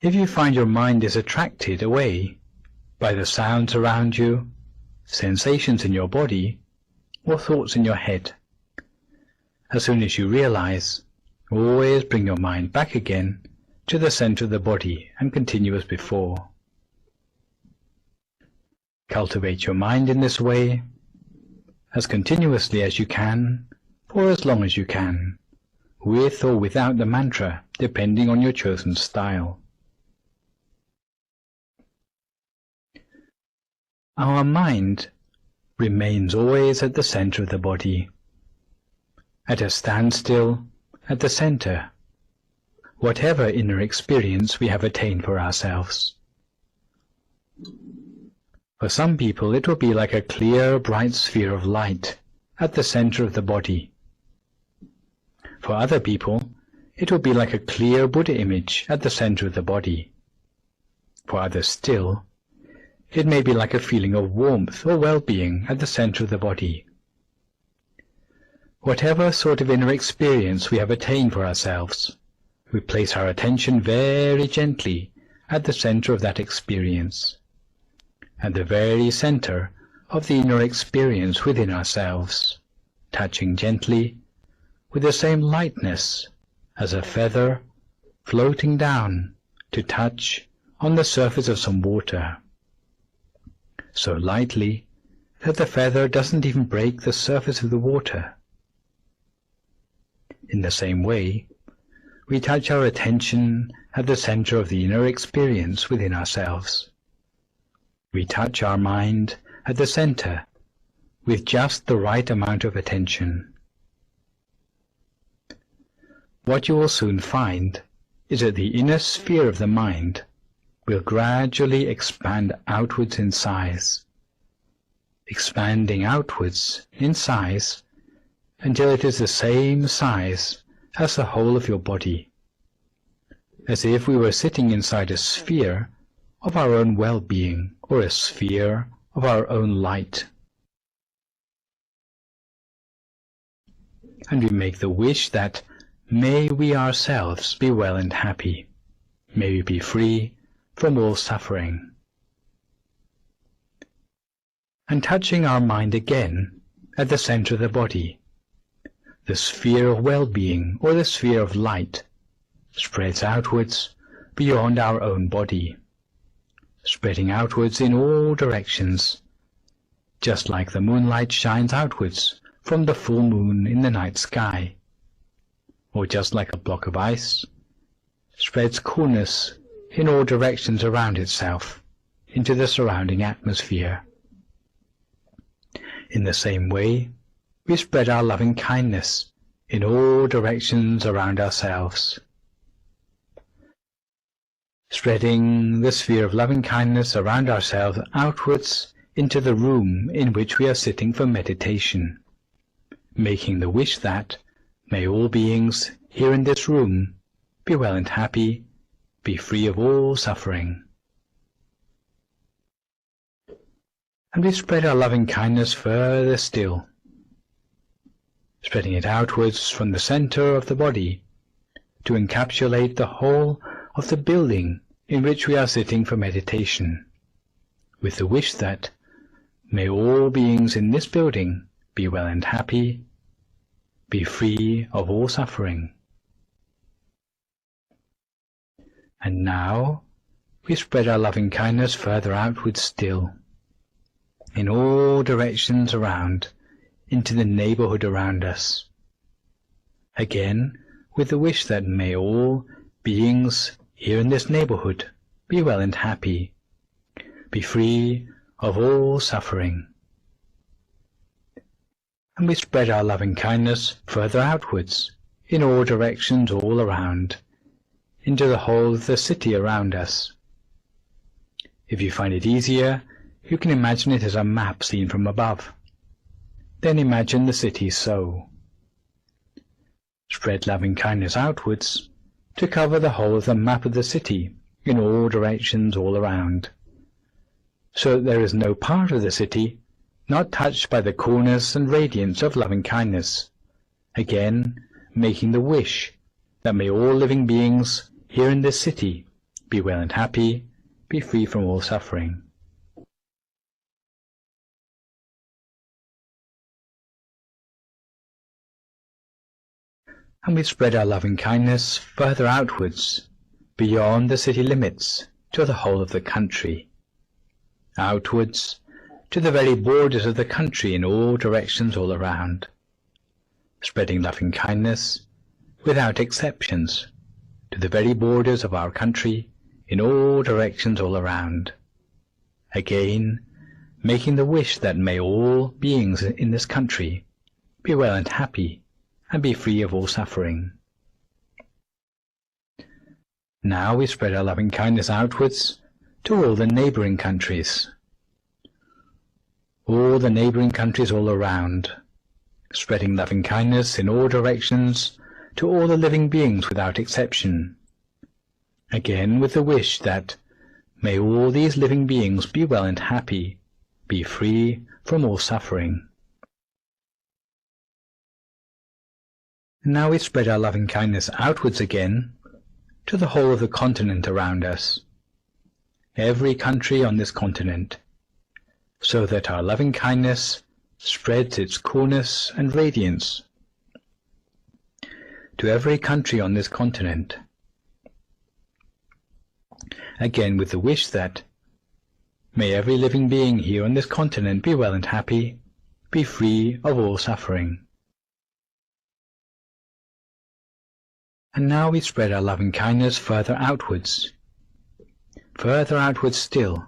[SPEAKER 3] If you find your mind is attracted away by the sounds around you, sensations in your body, or thoughts in your head, as soon as you realize, always bring your mind back again to the center of the body and continue as before. Cultivate your mind in this way, as continuously as you can, for as long as you can, with or without the mantra, depending on your chosen style. Our mind remains always at the center of the body, at a standstill at the center, whatever inner experience we have attained for ourselves. For some people it will be like a clear, bright sphere of light, at the center of the body. For other people, it will be like a clear Buddha image at the center of the body. For others still, it may be like a feeling of warmth or well-being at the center of the body. Whatever sort of inner experience we have attained for ourselves, we place our attention very gently at the center of that experience, at the very center of the inner experience within ourselves, touching gently with the same lightness as a feather floating down to touch on the surface of some water, so lightly that the feather doesn't even break the surface of the water. In the same way, we touch our attention at the center of the inner experience within ourselves. We touch our mind at the center with just the right amount of attention. What you will soon find is that the inner sphere of the mind will gradually expand outwards in size, expanding outwards in size until it is the same size as the whole of your body, as if we were sitting inside a sphere of our own well-being or a sphere of our own light. And we make the wish that may we ourselves be well and happy, may we be free from all suffering. And touching our mind again at the center of the body, the sphere of well-being or the sphere of light spreads outwards beyond our own body, spreading outwards in all directions, just like the moonlight shines outwards from the full moon in the night sky, or just like a block of ice spreads coolness in all directions around itself into the surrounding atmosphere. In the same way, we spread our loving kindness in all directions around ourselves, spreading the sphere of loving kindness around ourselves outwards into the room in which we are sitting for meditation, making the wish that may all beings here in this room be well and happy, be free of all suffering. And we spread our loving kindness further still, spreading it outwards from the center of the body to encapsulate the whole of the building in which we are sitting for meditation, with the wish that may all beings in this building be well and happy, be free of all suffering. And now we spread our loving kindness further outwards still, in all directions around, into the neighborhood around us, again with the wish that may all beings here in this neighborhood be well and happy, be free of all suffering. And we spread our loving kindness further outwards, in all directions all around, into the whole of the city around us. If you find it easier, you can imagine it as a map seen from above. Then imagine the city so. Spread loving kindness outwards to cover the whole of the map of the city in all directions all around, so that there is no part of the city not touched by the coolness and radiance of loving kindness, again making the wish that may all living beings here in this city be well and happy, be free from all suffering. And we spread our loving kindness further outwards, beyond the city limits, to the whole of the country, outwards to the very borders of the country in all directions all around, spreading loving kindness without exceptions to the very borders of our country in all directions all around, again making the wish that may all beings in this country be well and happy, and be free of all suffering. Now we spread our loving kindness outwards to all the neighboring countries, all the neighboring countries all around, spreading loving-kindness in all directions to all the living beings without exception, again with the wish that may all these living beings be well and happy, be free from all suffering. And now we spread our loving-kindness outwards again to the whole of the continent around us, every country on this continent, so that our loving-kindness spreads its coolness and radiance to every country on this continent, again with the wish that may every living being here on this continent be well and happy, be free of all suffering. And now we spread our loving-kindness further outwards still,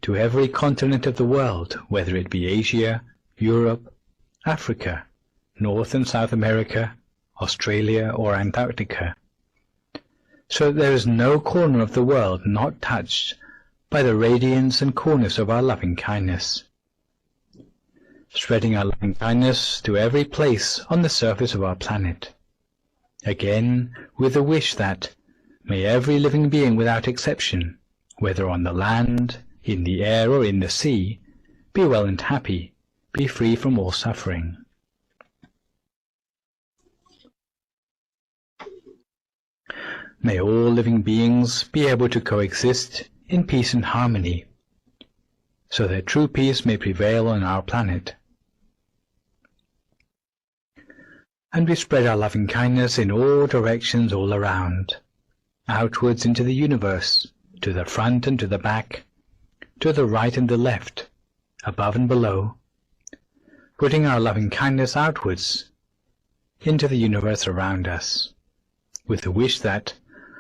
[SPEAKER 3] to every continent of the world, whether it be Asia, Europe, Africa, North and South America, Australia or Antarctica, so that there is no corner of the world not touched by the radiance and coolness of our loving-kindness, spreading our loving-kindness to every place on the surface of our planet, again with the wish that may every living being without exception, whether on the land, in the air or in the sea, be well and happy, be free from all suffering. May all living beings be able to coexist in peace and harmony, so that true peace may prevail on our planet. And we spread our loving-kindness in all directions all around, outwards into the universe, to the front and to the back, to the right and the left, above and below, putting our loving-kindness outwards into the universe around us, with the wish that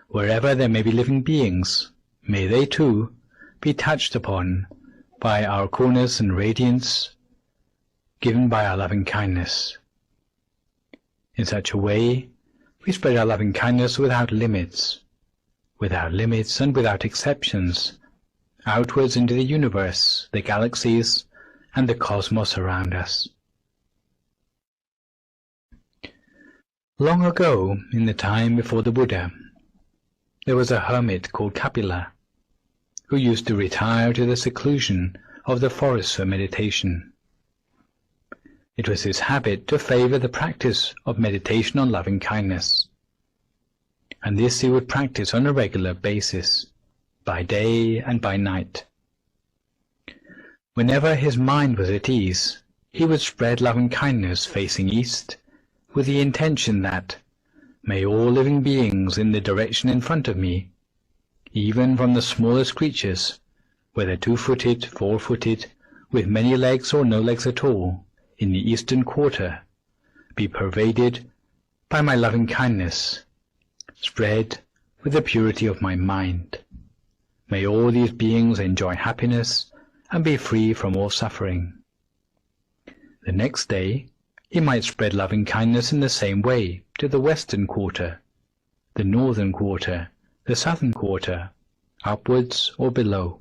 [SPEAKER 3] wherever there may be living beings, may they too be touched upon by our coolness and radiance given by our loving-kindness. In such a way, we spread our loving-kindness without limits and without exceptions, outwards into the universe, the galaxies, and the cosmos around us. Long ago, in the time before the Buddha, there was a hermit called Kapila, who used to retire to the seclusion of the forest for meditation. It was his habit to favor the practice of meditation on loving-kindness, and this he would practice on a regular basis, by day and by night. Whenever his mind was at ease, he would spread loving-kindness facing east, with the intention that may all living beings in the direction in front of me, even from the smallest creatures, whether 2-footed, 4-footed, with many legs or no legs at all, in the eastern quarter, be pervaded by my loving-kindness, spread with the purity of my mind. May all these beings enjoy happiness and be free from all suffering. The next day, he might spread loving-kindness in the same way to the western quarter, the northern quarter, the southern quarter, upwards or below.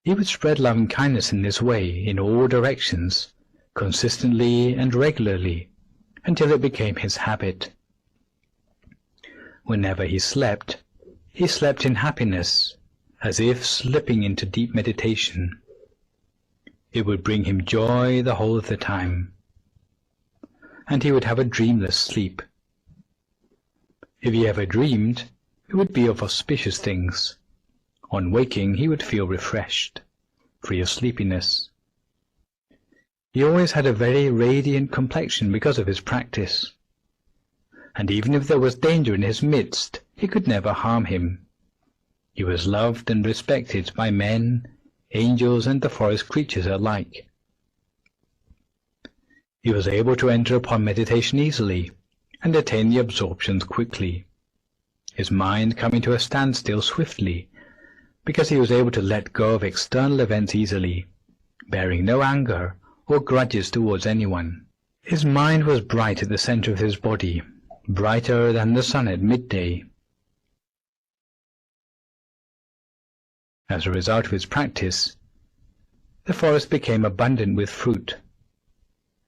[SPEAKER 3] He would spread loving-kindness in this way in all directions, consistently and regularly, until it became his habit. Whenever he slept in happiness, as if slipping into deep meditation. It would bring him joy the whole of the time, and he would have a dreamless sleep. If he ever dreamed, it would be of auspicious things. On waking, he would feel refreshed, free of sleepiness. He always had a very radiant complexion because of his practice, and even if there was danger in his midst, it could never harm him. He was loved and respected by men, angels, and the forest creatures alike. He was able to enter upon meditation easily and attain the absorptions quickly, his mind coming to a standstill swiftly, because he was able to let go of external events easily, bearing no anger or grudges towards anyone. His mind was bright at the center of his body, brighter than the sun at midday. As a result of his practice, the forest became abundant with fruit,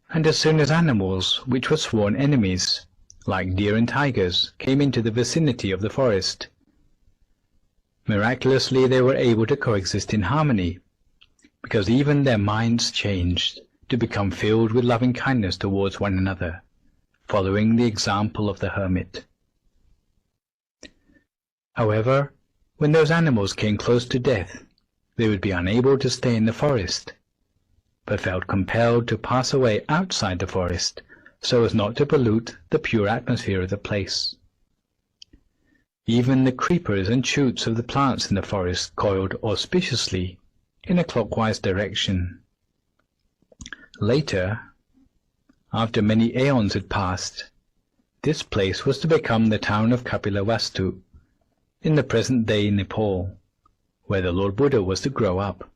[SPEAKER 3] and as soon as animals which were sworn enemies, like deer and tigers, came into the vicinity of the forest, miraculously they were able to coexist in harmony, because even their minds changed to become filled with loving kindness towards one another, following the example of the hermit. However, when those animals came close to death, they would be unable to stay in the forest, but felt compelled to pass away outside the forest so as not to pollute the pure atmosphere of the place. Even the creepers and shoots of the plants in the forest coiled auspiciously in a clockwise direction. Later, after many aeons had passed, this place was to become the town of Kapilavastu, in the present-day Nepal, where the Lord Buddha was to grow up.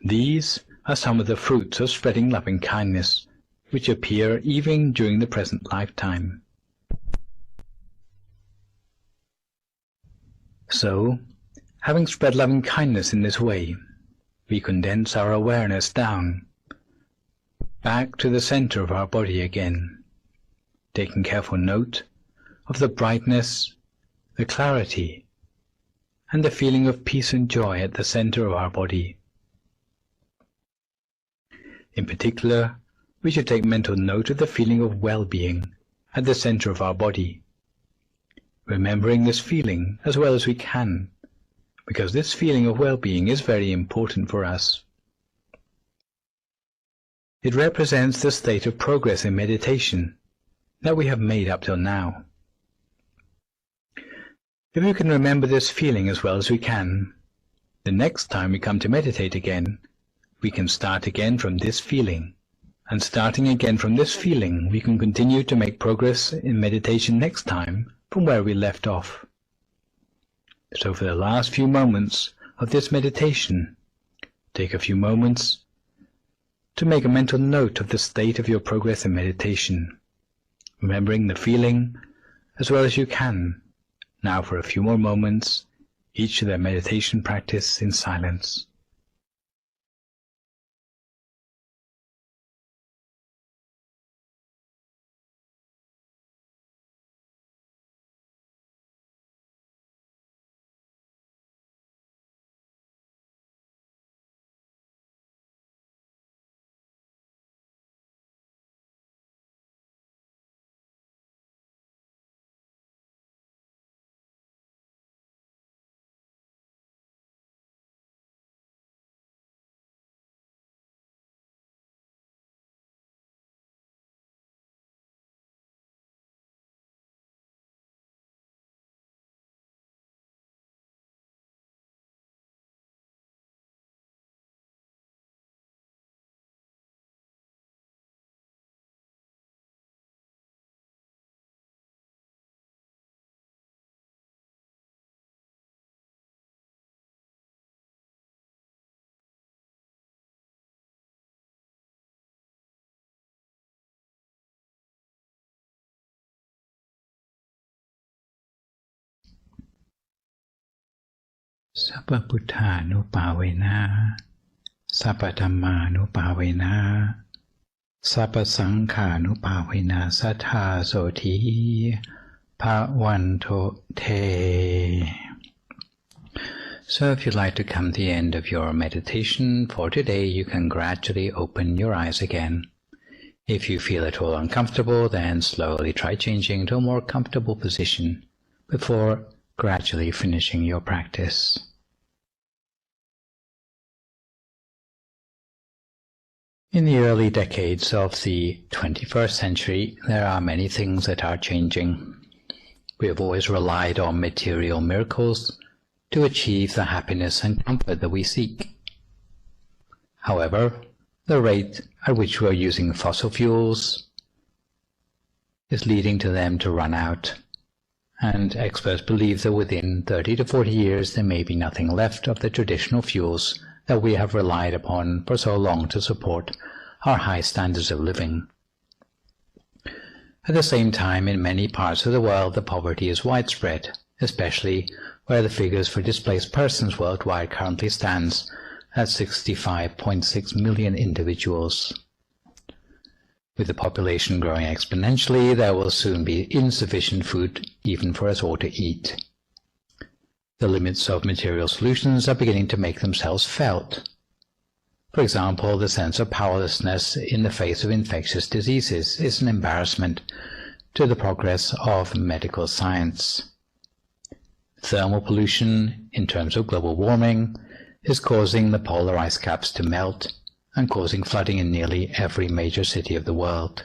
[SPEAKER 3] These are some of the fruits of spreading loving kindness, which appear even during the present lifetime. So, having spread loving kindness in this way, we condense our awareness down, back to the center of our body again, taking careful note of the brightness, the clarity, and the feeling of peace and joy at the center of our body. In particular, we should take mental note of the feeling of well-being at the center of our body, remembering this feeling as well as we can, because this feeling of well-being is very important for us. It represents the state of progress in meditation that we have made up till now. If we can remember this feeling as well as we can, the next time we come to meditate again, we can start again from this feeling, and starting again from this feeling, we can continue to make progress in meditation next time from where we left off. So for the last few moments of this meditation, take a few moments to make a mental note of the state of your progress in meditation, remembering the feeling as well as you can. Now for a few more moments, each of their meditation practice in silence. Sabba Buddhanupavena, Sabba Dhammanupavena, Sabba Sankhanupavena Sattha Soti Bhavanto Te. So if you'd like to come to the end of your meditation for today, you can gradually open your eyes again. If you feel at all uncomfortable, then slowly try changing to a more comfortable position before gradually finishing your practice. In the early decades of the 21st century, there are many things that are changing. We have always relied on material miracles to achieve the happiness and comfort that we seek. However, the rate at which we are using fossil fuels is leading to them to run out, and experts believe that within 30 to 40 years there may be nothing left of the traditional fuels that we have relied upon for so long to support our high standards of living. At the same time, in many parts of the world, the poverty is widespread, especially where the figures for displaced persons worldwide currently stands at 65.6 million individuals. With the population growing exponentially, there will soon be insufficient food even for us all to eat. The limits of material solutions are beginning to make themselves felt. For example, the sense of powerlessness in the face of infectious diseases is an embarrassment to the progress of medical science. Thermal pollution, in terms of global warming, is causing the polar ice caps to melt and causing flooding in nearly every major city of the world.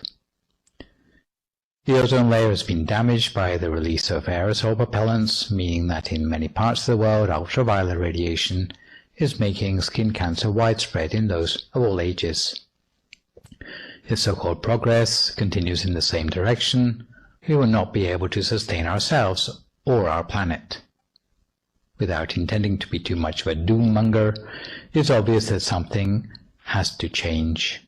[SPEAKER 3] The ozone layer has been damaged by the release of aerosol propellants, meaning that in many parts of the world ultraviolet radiation is making skin cancer widespread in those of all ages. If so-called progress continues in the same direction, we will not be able to sustain ourselves or our planet. Without intending to be too much of a doom-monger, it is obvious that something has to change.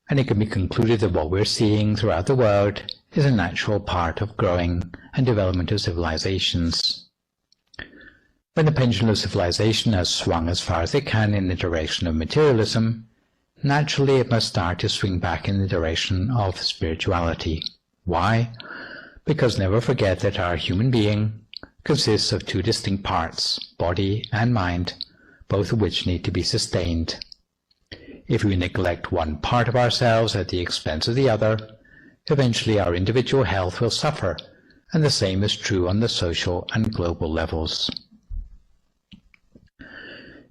[SPEAKER 3] And it can be concluded that what we're seeing throughout the world is a natural part of growing and development of civilizations. When the pendulum of civilization has swung as far as it can in the direction of materialism, naturally it must start to swing back in the direction of spirituality. Why? Because never forget that our human being consists of two distinct parts, body and mind, both of which need to be sustained. If we neglect one part of ourselves at the expense of the other, eventually our individual health will suffer, and the same is true on the social and global levels.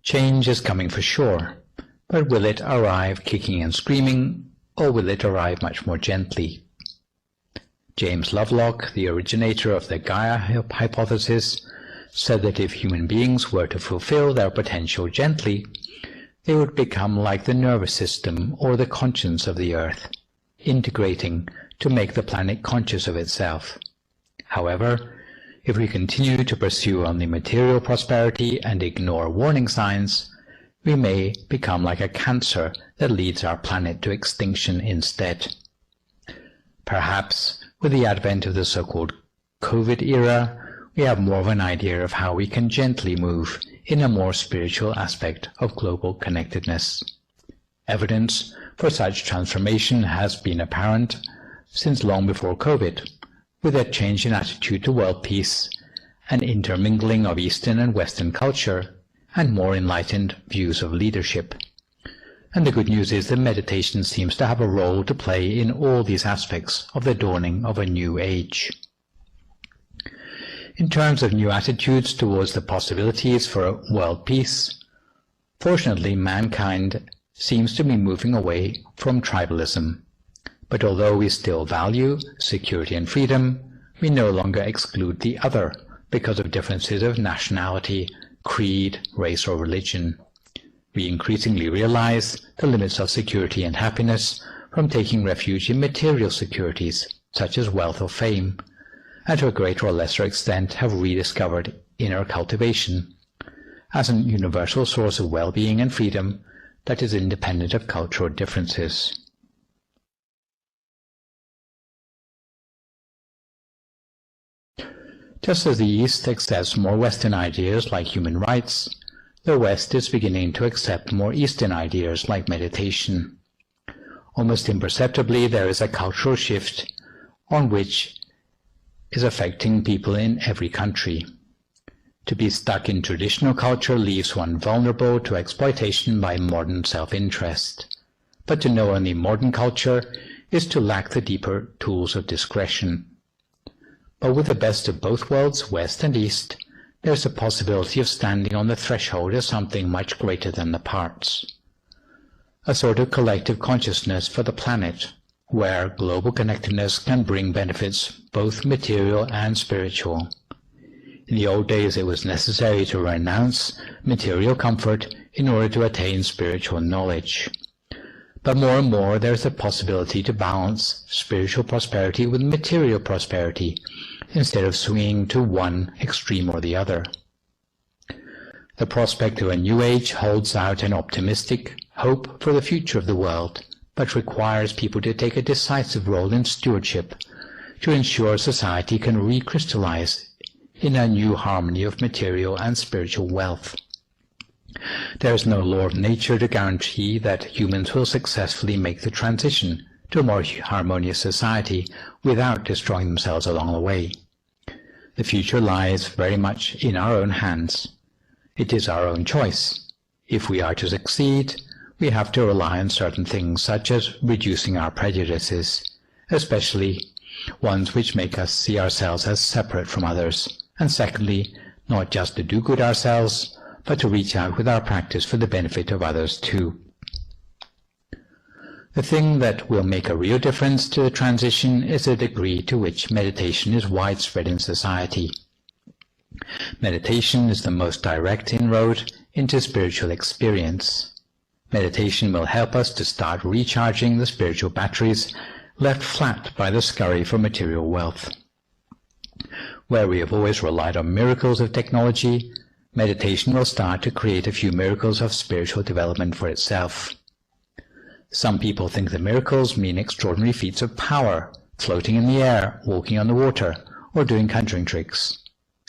[SPEAKER 3] Change is coming for sure, but will it arrive kicking and screaming, or will it arrive much more gently? James Lovelock, the originator of the Gaia hypothesis, said that if human beings were to fulfill their potential gently, they would become like the nervous system or the conscience of the earth, integrating to make the planet conscious of itself. However, if we continue to pursue only material prosperity and ignore warning signs, we may become like a cancer that leads our planet to extinction instead. Perhaps with the advent of the so-called COVID era, we have more of an idea of how we can gently move in a more spiritual aspect of global connectedness. Evidence for such transformation has been apparent since long before COVID, with a change in attitude to world peace, an intermingling of Eastern and Western culture, and more enlightened views of leadership. And the good news is that meditation seems to have a role to play in all these aspects of the dawning of a new age. In terms of new attitudes towards the possibilities for world peace, fortunately mankind seems to be moving away from tribalism. But although we still value security and freedom, we no longer exclude the other because of differences of nationality, creed, race, or religion. We increasingly realize the limits of security and happiness from taking refuge in material securities, such as wealth or fame, and to a greater or lesser extent have rediscovered inner cultivation as an universal source of well-being and freedom that is independent of cultural differences. Just as the East accepts more Western ideas like human rights, the West is beginning to accept more Eastern ideas like meditation. Almost imperceptibly, there is a cultural shift on which is affecting people in every country. To be stuck in traditional culture leaves one vulnerable to exploitation by modern self-interest. But to know only modern culture is to lack the deeper tools of discretion. But with the best of both worlds, West and East, there is a possibility of standing on the threshold of something much greater than the parts. A sort of collective consciousness for the planet, where global connectedness can bring benefits both material and spiritual. In the old days, it was necessary to renounce material comfort in order to attain spiritual knowledge. But more and more, there is a possibility to balance spiritual prosperity with material prosperity, instead of swinging to one extreme or the other. The prospect of a new age holds out an optimistic hope for the future of the world, but requires people to take a decisive role in stewardship to ensure society can recrystallize in a new harmony of material and spiritual wealth. There is no law of nature to guarantee that humans will successfully make the transition to a more harmonious society without destroying themselves along the way. The future lies very much in our own hands. It is our own choice. If we are to succeed, we have to rely on certain things such as reducing our prejudices, especially ones which make us see ourselves as separate from others, and secondly, not just to do good ourselves, but to reach out with our practice for the benefit of others too. The thing that will make a real difference to the transition is the degree to which meditation is widespread in society. Meditation is the most direct inroad into spiritual experience. Meditation will help us to start recharging the spiritual batteries left flat by the scurry for material wealth. Where we have always relied on miracles of technology, meditation will start to create a few miracles of spiritual development for itself. Some people think the miracles mean extraordinary feats of power, floating in the air, walking on the water, or doing conjuring tricks.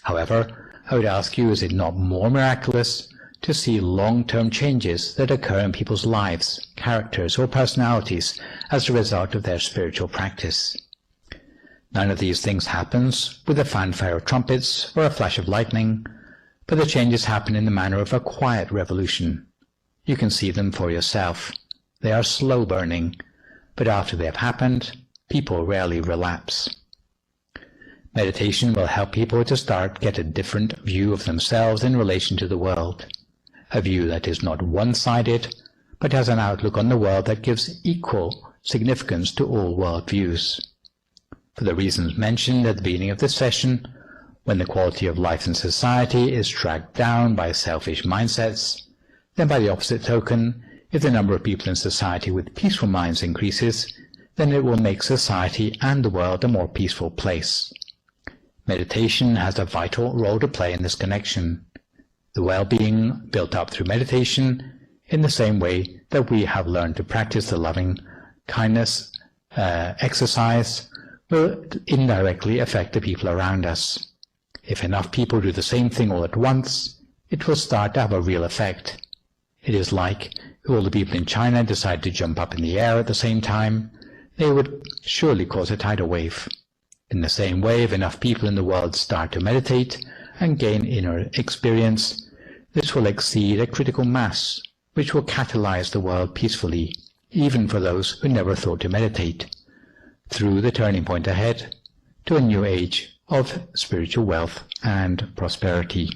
[SPEAKER 3] However, I would ask you, is it not more miraculous to see long-term changes that occur in people's lives, characters, or personalities as a result of their spiritual practice? None of these things happens with a fanfare of trumpets or a flash of lightning, but the changes happen in the manner of a quiet revolution. You can see them for yourself. They are slow burning, but after they have happened, people rarely relapse. Meditation will help people to get a different view of themselves in relation to the world, a view that is not one-sided, but has an outlook on the world that gives equal significance to all world views. For the reasons mentioned at the beginning of this session, when the quality of life in society is dragged down by selfish mindsets, then by the opposite token, if the number of people in society with peaceful minds increases, then it will make society and the world a more peaceful place. Meditation has a vital role to play in this connection. The well-being built up through meditation, in the same way that we have learned to practice the loving kindness exercise, will indirectly affect the people around us. If enough people do the same thing all at once, it will start to have a real effect. It is like if all the people in China decide to jump up in the air at the same time, they would surely cause a tidal wave. In the same way, if enough people in the world start to meditate and gain inner experience, this will exceed a critical mass, which will catalyze the world peacefully, even for those who never thought to meditate, through the turning point ahead to a new age of spiritual wealth and prosperity.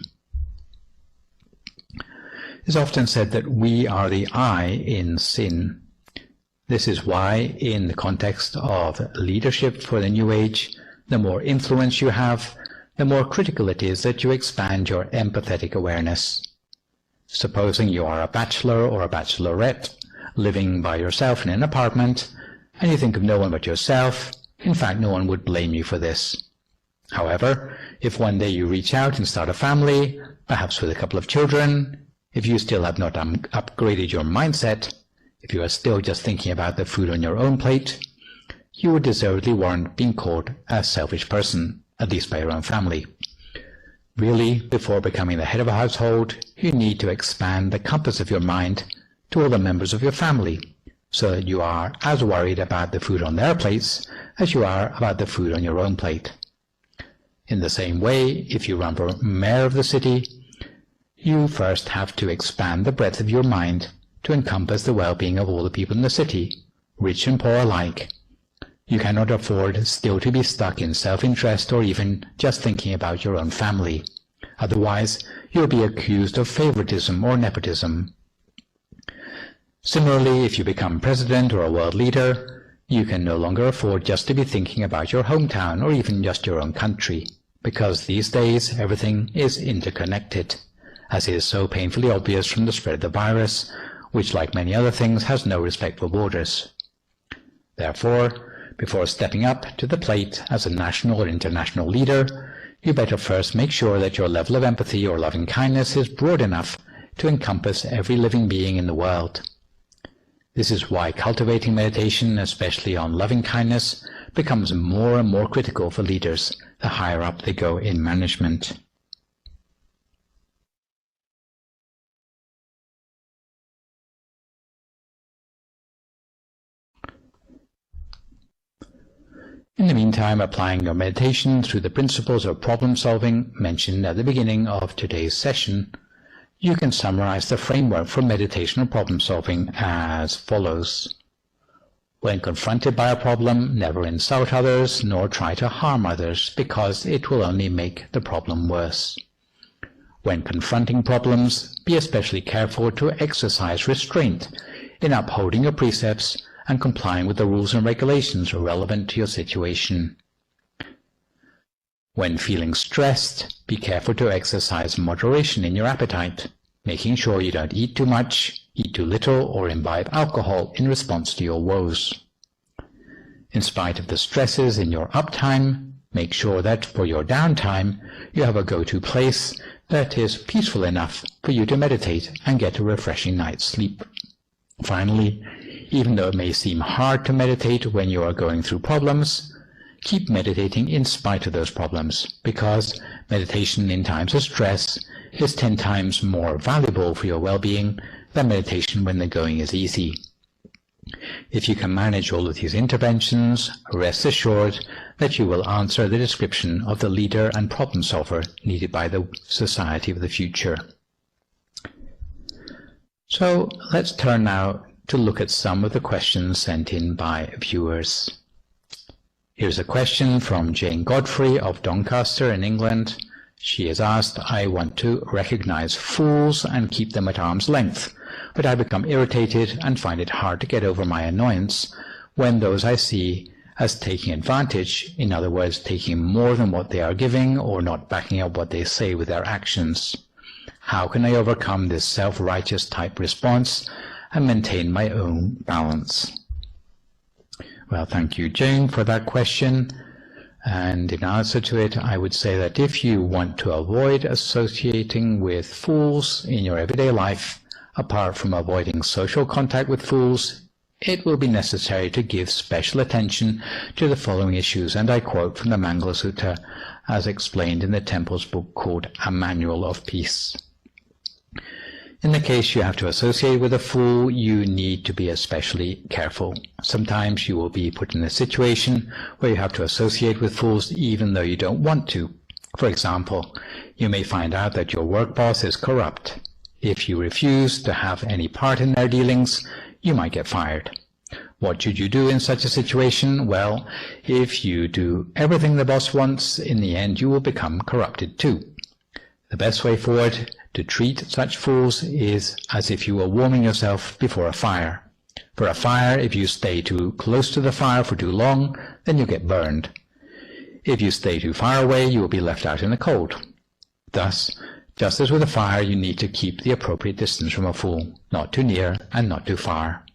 [SPEAKER 3] It is often said that we are the I in sin. This is why, in the context of leadership for the new age, the more influence you have, the more critical it is that you expand your empathetic awareness. Supposing you are a bachelor or a bachelorette living by yourself in an apartment, and you think of no one but yourself, in fact no one would blame you for this. However, if one day you reach out and start a family, perhaps with a couple of children, if you still have not upgraded your mindset, if you are still just thinking about the food on your own plate, you would deservedly warrant being called a selfish person, at least by your own family. Really, before becoming the head of a household, you need to expand the compass of your mind to all the members of your family, so that you are as worried about the food on their plates as you are about the food on your own plate. In the same way, if you run for mayor of the city, you first have to expand the breadth of your mind to encompass the well-being of all the people in the city, rich and poor alike. You cannot afford still to be stuck in self-interest or even just thinking about your own family. Otherwise, you'll be accused of favoritism or nepotism. Similarly, if you become president or a world leader, you can no longer afford just to be thinking about your hometown or even just your own country, because these days everything is interconnected, as is so painfully obvious from the spread of the virus, which, like many other things, has no respect for borders. Therefore, before stepping up to the plate as a national or international leader, you better first make sure that your level of empathy or loving kindness is broad enough to encompass every living being in the world. This is why cultivating meditation, especially on loving kindness, becomes more and more critical for leaders the higher up they go in management. the meantime, applying your meditation through the principles of problem solving mentioned at the beginning of today's session, you can summarize the framework for meditation and problem solving as follows. When confronted by a problem, never insult others nor try to harm others, because it will only make the problem worse. When confronting problems, be especially careful to exercise restraint in upholding your precepts and complying with the rules and regulations relevant to your situation. When feeling stressed, be careful to exercise moderation in your appetite, making sure you don't eat too much, eat too little, or imbibe alcohol in response to your woes. In spite of the stresses in your uptime, make sure that for your downtime, you have a go-to place that is peaceful enough for you to meditate and get a refreshing night's sleep. Finally, even though it may seem hard to meditate when you are going through problems, keep meditating in spite of those problems, because meditation in times of stress is 10 times more valuable for your well-being than meditation when the going is easy. If you can manage all of these interventions, rest assured that you will answer the description of the leader and problem solver needed by the society of the future. So let's turn now to look at some of the questions sent in by viewers. Here's a question from Jane Godfrey of Doncaster in England. She has asked, I want to recognize fools and keep them at arm's length, but I become irritated and find it hard to get over my annoyance when those I see as taking advantage, in other words, taking more than what they are giving or not backing up what they say with their actions. How can I overcome this self-righteous type response and maintain my own balance? Well, thank you, Jane, for that question. And in answer to it, I would say that if you want to avoid associating with fools in your everyday life, apart from avoiding social contact with fools, it will be necessary to give special attention to the following issues, and I quote from the Mangala Sutta as explained in the Temple's book called A Manual of Peace. In the case you have to associate with a fool, you need to be especially careful. Sometimes you will be put in a situation where you have to associate with fools even though you don't want to. For example, you may find out that your work boss is corrupt. If you refuse to have any part in their dealings, you might get fired. What should you do in such a situation? Well, if you do everything the boss wants, in the end you will become corrupted too. The best way forward to treat such fools is as if you were warming yourself before a fire. For a fire, if you stay too close to the fire for too long, then you get burned. If you stay too far away, you will be left out in the cold. Thus, just as with a fire, you need to keep the appropriate distance from a fool, not too near and not too far.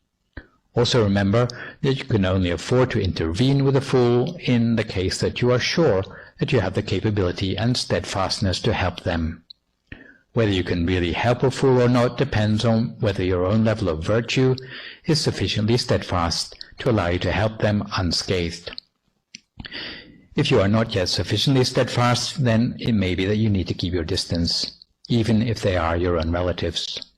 [SPEAKER 3] Also remember that you can only afford to intervene with a fool in the case that you are sure that you have the capability and steadfastness to help them. Whether you can really help a fool or not depends on whether your own level of virtue is sufficiently steadfast to allow you to help them unscathed. If you are not yet sufficiently steadfast, then it may be that you need to keep your distance, even if they are your own relatives.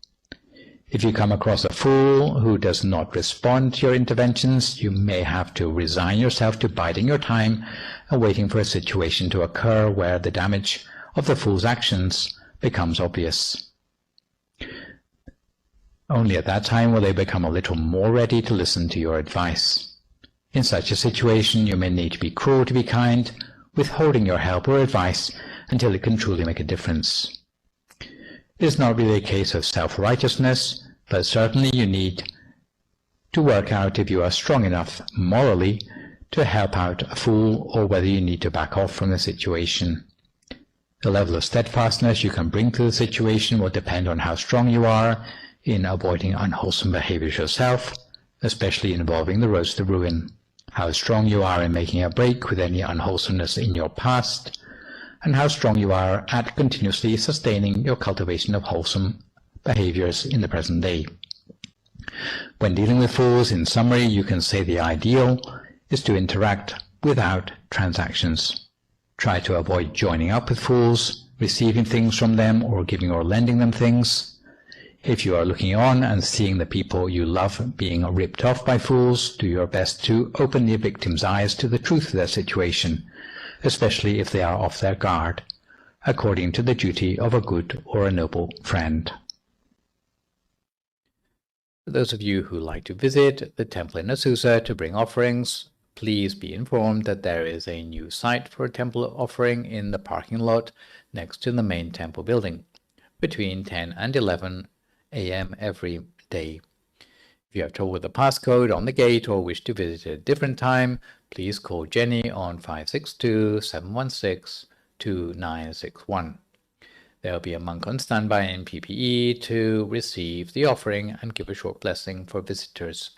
[SPEAKER 3] If you come across a fool who does not respond to your interventions, you may have to resign yourself to biding your time and waiting for a situation to occur where the damage of the fool's actions becomes obvious. Only at that time will they become a little more ready to listen to your advice. In such a situation, you may need to be cruel to be kind, withholding your help or advice until it can truly make a difference. It is not really a case of self-righteousness, but certainly you need to work out if you are strong enough morally to help out a fool or whether you need to back off from the situation. The level of steadfastness you can bring to the situation will depend on how strong you are in avoiding unwholesome behaviors yourself, especially involving the roads to ruin, how strong you are in making a break with any unwholesomeness in your past, and how strong you are at continuously sustaining your cultivation of wholesome behaviors in the present day. When dealing with fools, in summary, you can say the ideal is to interact without transactions. Try to avoid joining up with fools, receiving things from them, or giving or lending them things. If you are looking on and seeing the people you love being ripped off by fools, do your best to open the victim's eyes to the truth of their situation, especially if they are off their guard, according to the duty of a good or a noble friend. For those of you who like to visit the temple in Azusa to bring offerings, please be informed that there is a new site for a temple offering in the parking lot next to the main temple building, between 10 and 11 a.m. every day. If you have trouble with the passcode on the gate or wish to visit at a different time, please call Jenny on 562-716-2961. There will be a monk on standby in PPE to receive the offering and give a short blessing for visitors.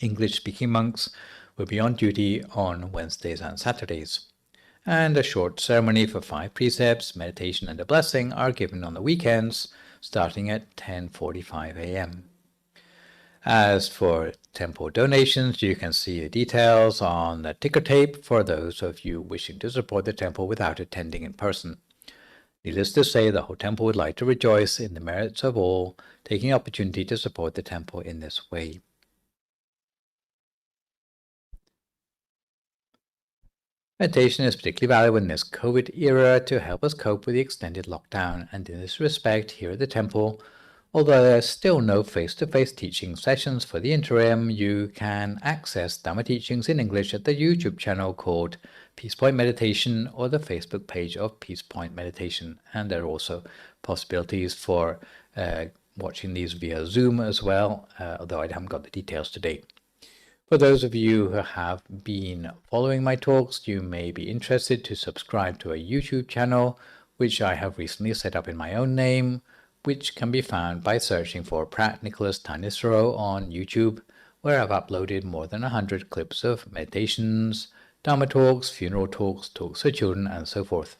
[SPEAKER 3] English-speaking monks will be on duty on Wednesdays and Saturdays, and a short ceremony for 5 precepts, meditation and a blessing are given on the weekends, starting at 10:45 a.m. As for temple donations, you can see the details on the ticker tape for those of you wishing to support the temple without attending in person. Needless to say, the whole temple would like to rejoice in the merits of all taking the opportunity to support the temple in this way. Meditation is particularly valuable in this COVID era to help us cope with the extended lockdown, and in this respect, here at the temple, although there are still no face-to-face teaching sessions for the interim, you can access Dhamma teachings in English at the YouTube channel called Peace Point Meditation or the Facebook page of Peace Point Meditation, and there are also possibilities for watching these via Zoom as well, although I haven't got the details today. For those of you who have been following my talks, you may be interested to subscribe to a YouTube channel, which I have recently set up in my own name, which can be found by searching for Phra Nicholas Thanissaro on YouTube, where I've uploaded more than 100 clips of meditations, Dhamma talks, funeral talks, talks for children, and so forth.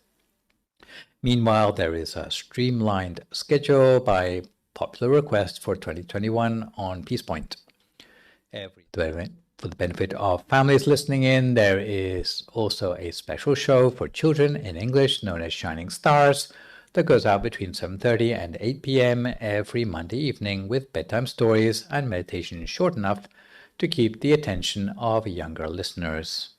[SPEAKER 3] Meanwhile, there is a streamlined schedule by popular request for 2021 on Peace Point. For the benefit of families listening in, there is also a special show for children in English known as Shining Stars that goes out between 7:30 and 8 p.m. every Monday evening with bedtime stories and meditation short enough to keep the attention of younger listeners.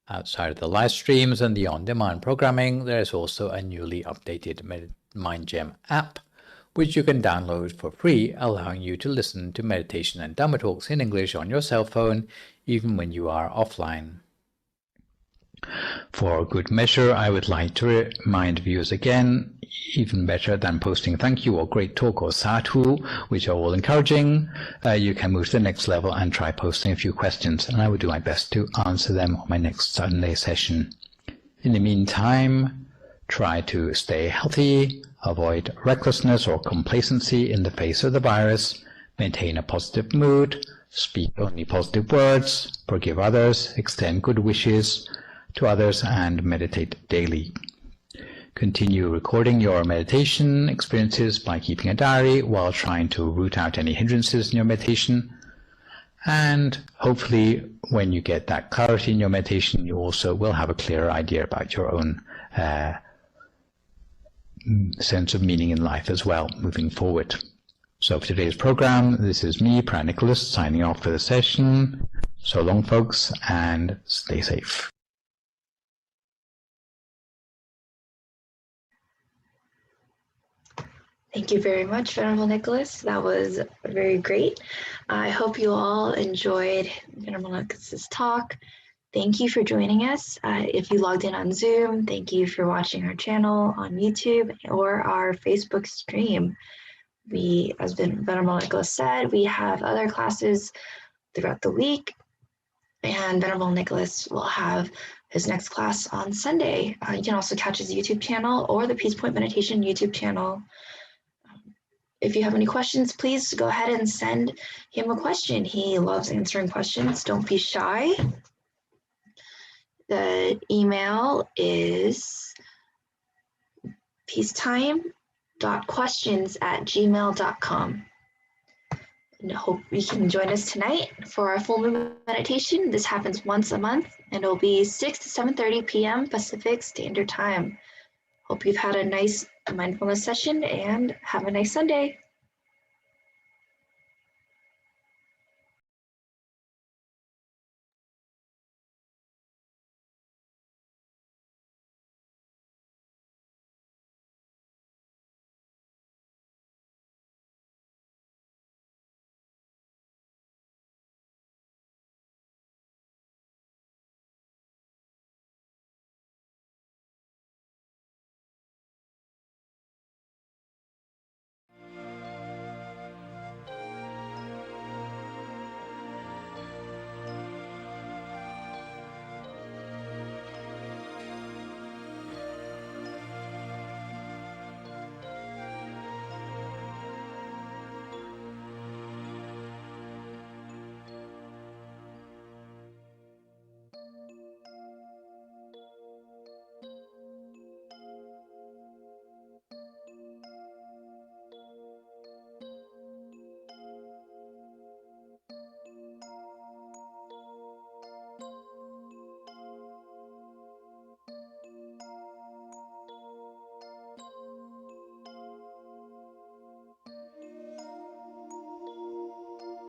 [SPEAKER 3] Outside of the live streams and the on-demand programming, there is also a newly updated MindGem app, which you can download for free, allowing you to listen to meditation and Dhamma talks in English on your cell phone, even when you are offline. For good measure, I would like to remind viewers again, even better than posting thank you or great talk or sadhu, which are all encouraging, you can move to the next level and try posting a few questions, and I will do my best to answer them on my next Sunday session. In the meantime, try to stay healthy, avoid recklessness or complacency in the face of the virus, maintain a positive mood, speak only positive words, forgive others, extend good wishes to others, and meditate daily. Continue recording your meditation experiences by keeping a diary while trying to root out any hindrances in your meditation. And hopefully, when you get that clarity in your meditation, you also will have a clearer idea about your own sense of meaning in life as well, moving forward. So for today's program, this is me, Phra Nicholas, signing off for the session. So long, folks, and stay safe.
[SPEAKER 1] Thank you very much, Venerable Nicholas. That was very great. I hope you all enjoyed Venerable Nicholas's talk. Thank you for joining us. If you logged in on Zoom, thank you for watching our channel on YouTube or our Facebook stream. We, as Venerable Nicholas said, we have other classes throughout the week, and Venerable Nicholas will have his next class on Sunday. You can also catch his YouTube channel or the Peace Point Meditation YouTube channel. If you have any questions, please go ahead and send him a question. He loves answering questions. Don't be shy. The email is peacetime.questions@gmail.com. And I hope you can join us tonight for our full moon meditation. This happens once a month, and it'll be 6 to 7:30 p.m. Pacific Standard Time. Hope you've had a nice mindfulness session and have a nice Sunday.